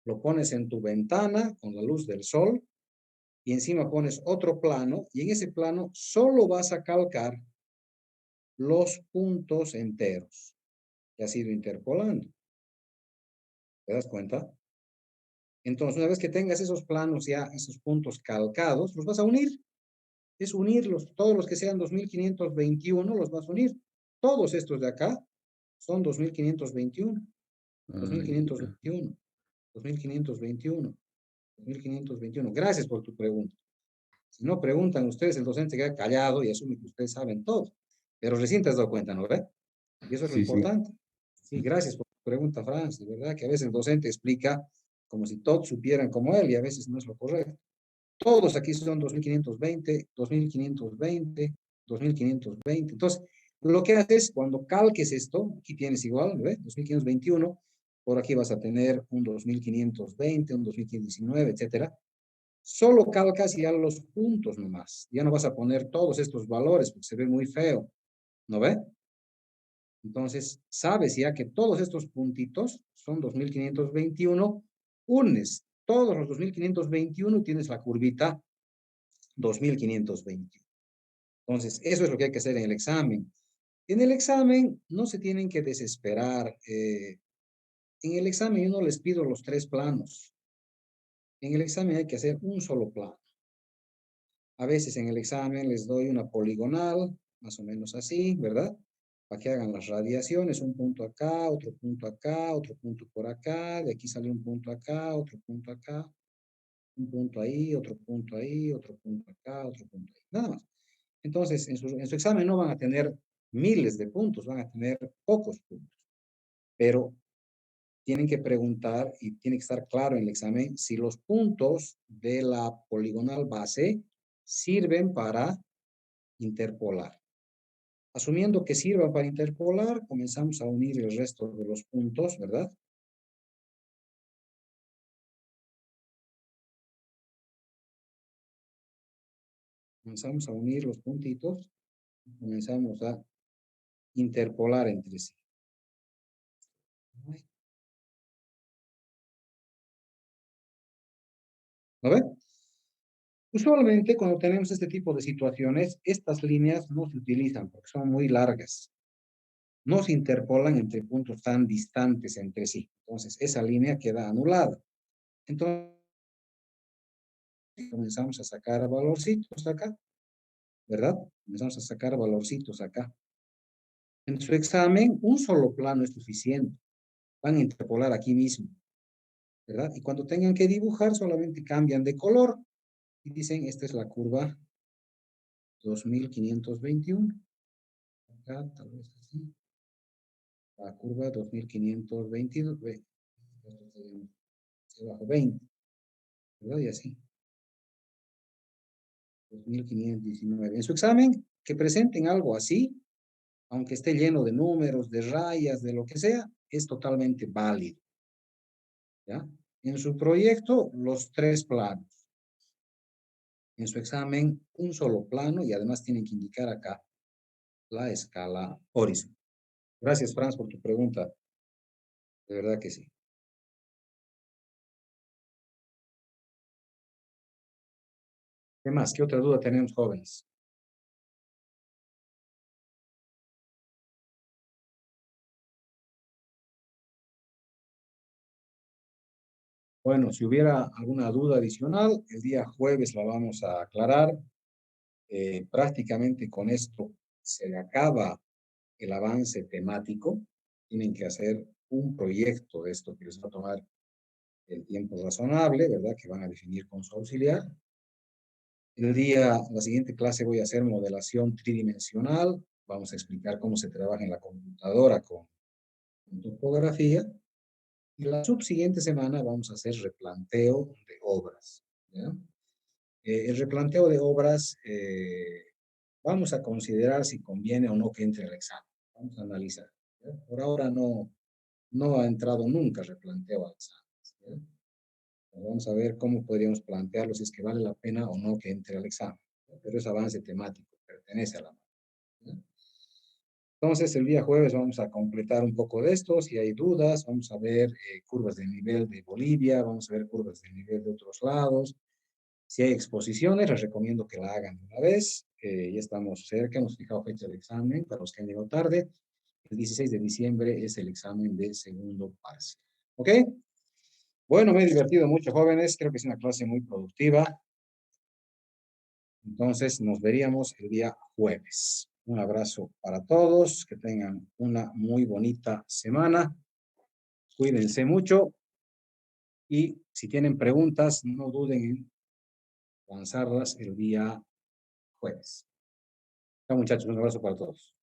lo pones en tu ventana con la luz del sol y encima pones otro plano y en ese plano solo vas a calcar los puntos enteros que has ido interpolando. ¿Te das cuenta? Entonces, una vez que tengas esos planos ya, esos puntos calcados, los vas a unir. Es unirlos, todos los que sean 2521 los vas a unir. Todos estos de acá son 2521, Ah, ya. 2521, 2521, 2521. Gracias por tu pregunta. Si no preguntan ustedes, el docente queda callado y asume que ustedes saben todo. Pero recién te has dado cuenta, ¿no ve? Y eso es lo Sí, sí. importante. Sí, gracias por tu pregunta, Franz. De verdad que a veces el docente explica como si todos supieran como él y a veces no es lo correcto. Todos aquí son 2520, 2520, 2520. Entonces, lo que haces cuando calques esto, aquí tienes igual, ¿no? 2521, por aquí vas a tener un 2520, un 2519, etcétera. Solo calcas ya los puntos nomás. Ya no vas a poner todos estos valores porque se ve muy feo, ¿no ve? Entonces, sabes ya que todos estos puntitos son 2521, unes todos los 2521, tienes la curvita 2521. Entonces, eso es lo que hay que hacer en el examen. En el examen no se tienen que desesperar. En el examen yo no les pido los 3 planos. En el examen hay que hacer un solo plano. A veces en el examen les doy una poligonal, más o menos así, ¿verdad? Para que hagan las radiaciones, un punto acá, otro punto por acá, de aquí sale un punto acá, otro punto acá, un punto ahí, otro punto ahí, otro punto acá, otro punto ahí. Nada más. Entonces, en su examen no van a tener miles de puntos, van a tener pocos puntos. Pero tienen que preguntar y tiene que estar claro en el examen si los puntos de la poligonal base sirven para interpolar. Asumiendo que sirva para interpolar, comenzamos a unir el resto de los puntos, ¿verdad? Comenzamos a unir los puntitos, comenzamos a interpolar entre sí. ¿Lo ven? Usualmente cuando tenemos este tipo de situaciones, estas líneas no se utilizan porque son muy largas. No se interpolan entre puntos tan distantes entre sí. Entonces, esa línea queda anulada. Entonces, comenzamos a sacar valorcitos acá, ¿verdad? Comenzamos a sacar valorcitos acá. En su examen, un solo plano es suficiente. Van a interpolar aquí mismo, ¿verdad? Y cuando tengan que dibujar, solamente cambian de color y dicen, esta es la curva 2521. Acá, tal vez así. La curva 2522, bajo 20, ¿verdad? Y así. 2519. En su examen, que presenten algo así, aunque esté lleno de números, de rayas, de lo que sea, es totalmente válido. ¿Ya? En su proyecto, los 3 planos. En su examen, un solo plano y además tienen que indicar acá la escala horizontal. Gracias, Franz, por tu pregunta. De verdad que sí. ¿Qué más? ¿Qué otra duda tenemos, jóvenes? Bueno, si hubiera alguna duda adicional, el día jueves la vamos a aclarar. Prácticamente con esto se acaba el avance temático. Tienen que hacer un proyecto de esto que les va a tomar el tiempo razonable, ¿verdad? Que van a definir con su auxiliar. La siguiente clase voy a hacer modelación tridimensional. Vamos a explicar cómo se trabaja en la computadora con topografía. Y la subsiguiente semana vamos a hacer replanteo de obras. ¿Ya? El replanteo de obras vamos a considerar si conviene o no que entre al examen. Vamos a analizar. ¿Ya? Por ahora no ha entrado nunca replanteo al examen. ¿Ya? Vamos a ver cómo podríamos plantearlo, si es que vale la pena o no que entre al examen. ¿Ya? Pero es avance temático, pertenece a la materia. ¿Ya? Entonces, el día jueves vamos a completar un poco de esto. Si hay dudas, vamos a ver curvas de nivel de Bolivia, vamos a ver curvas de nivel de otros lados. Si hay exposiciones, les recomiendo que la hagan de una vez. Ya estamos cerca, hemos fijado fecha de examen para los que han llegado tarde. El 16 de diciembre es el examen de segundo parcial. ¿Ok? Bueno, me he divertido mucho, jóvenes. Creo que es una clase muy productiva. Entonces, nos veríamos el día jueves. Un abrazo para todos. Que tengan una muy bonita semana. Cuídense mucho. Y si tienen preguntas, no duden en lanzarlas el día jueves. Chao, muchachos. Un abrazo para todos.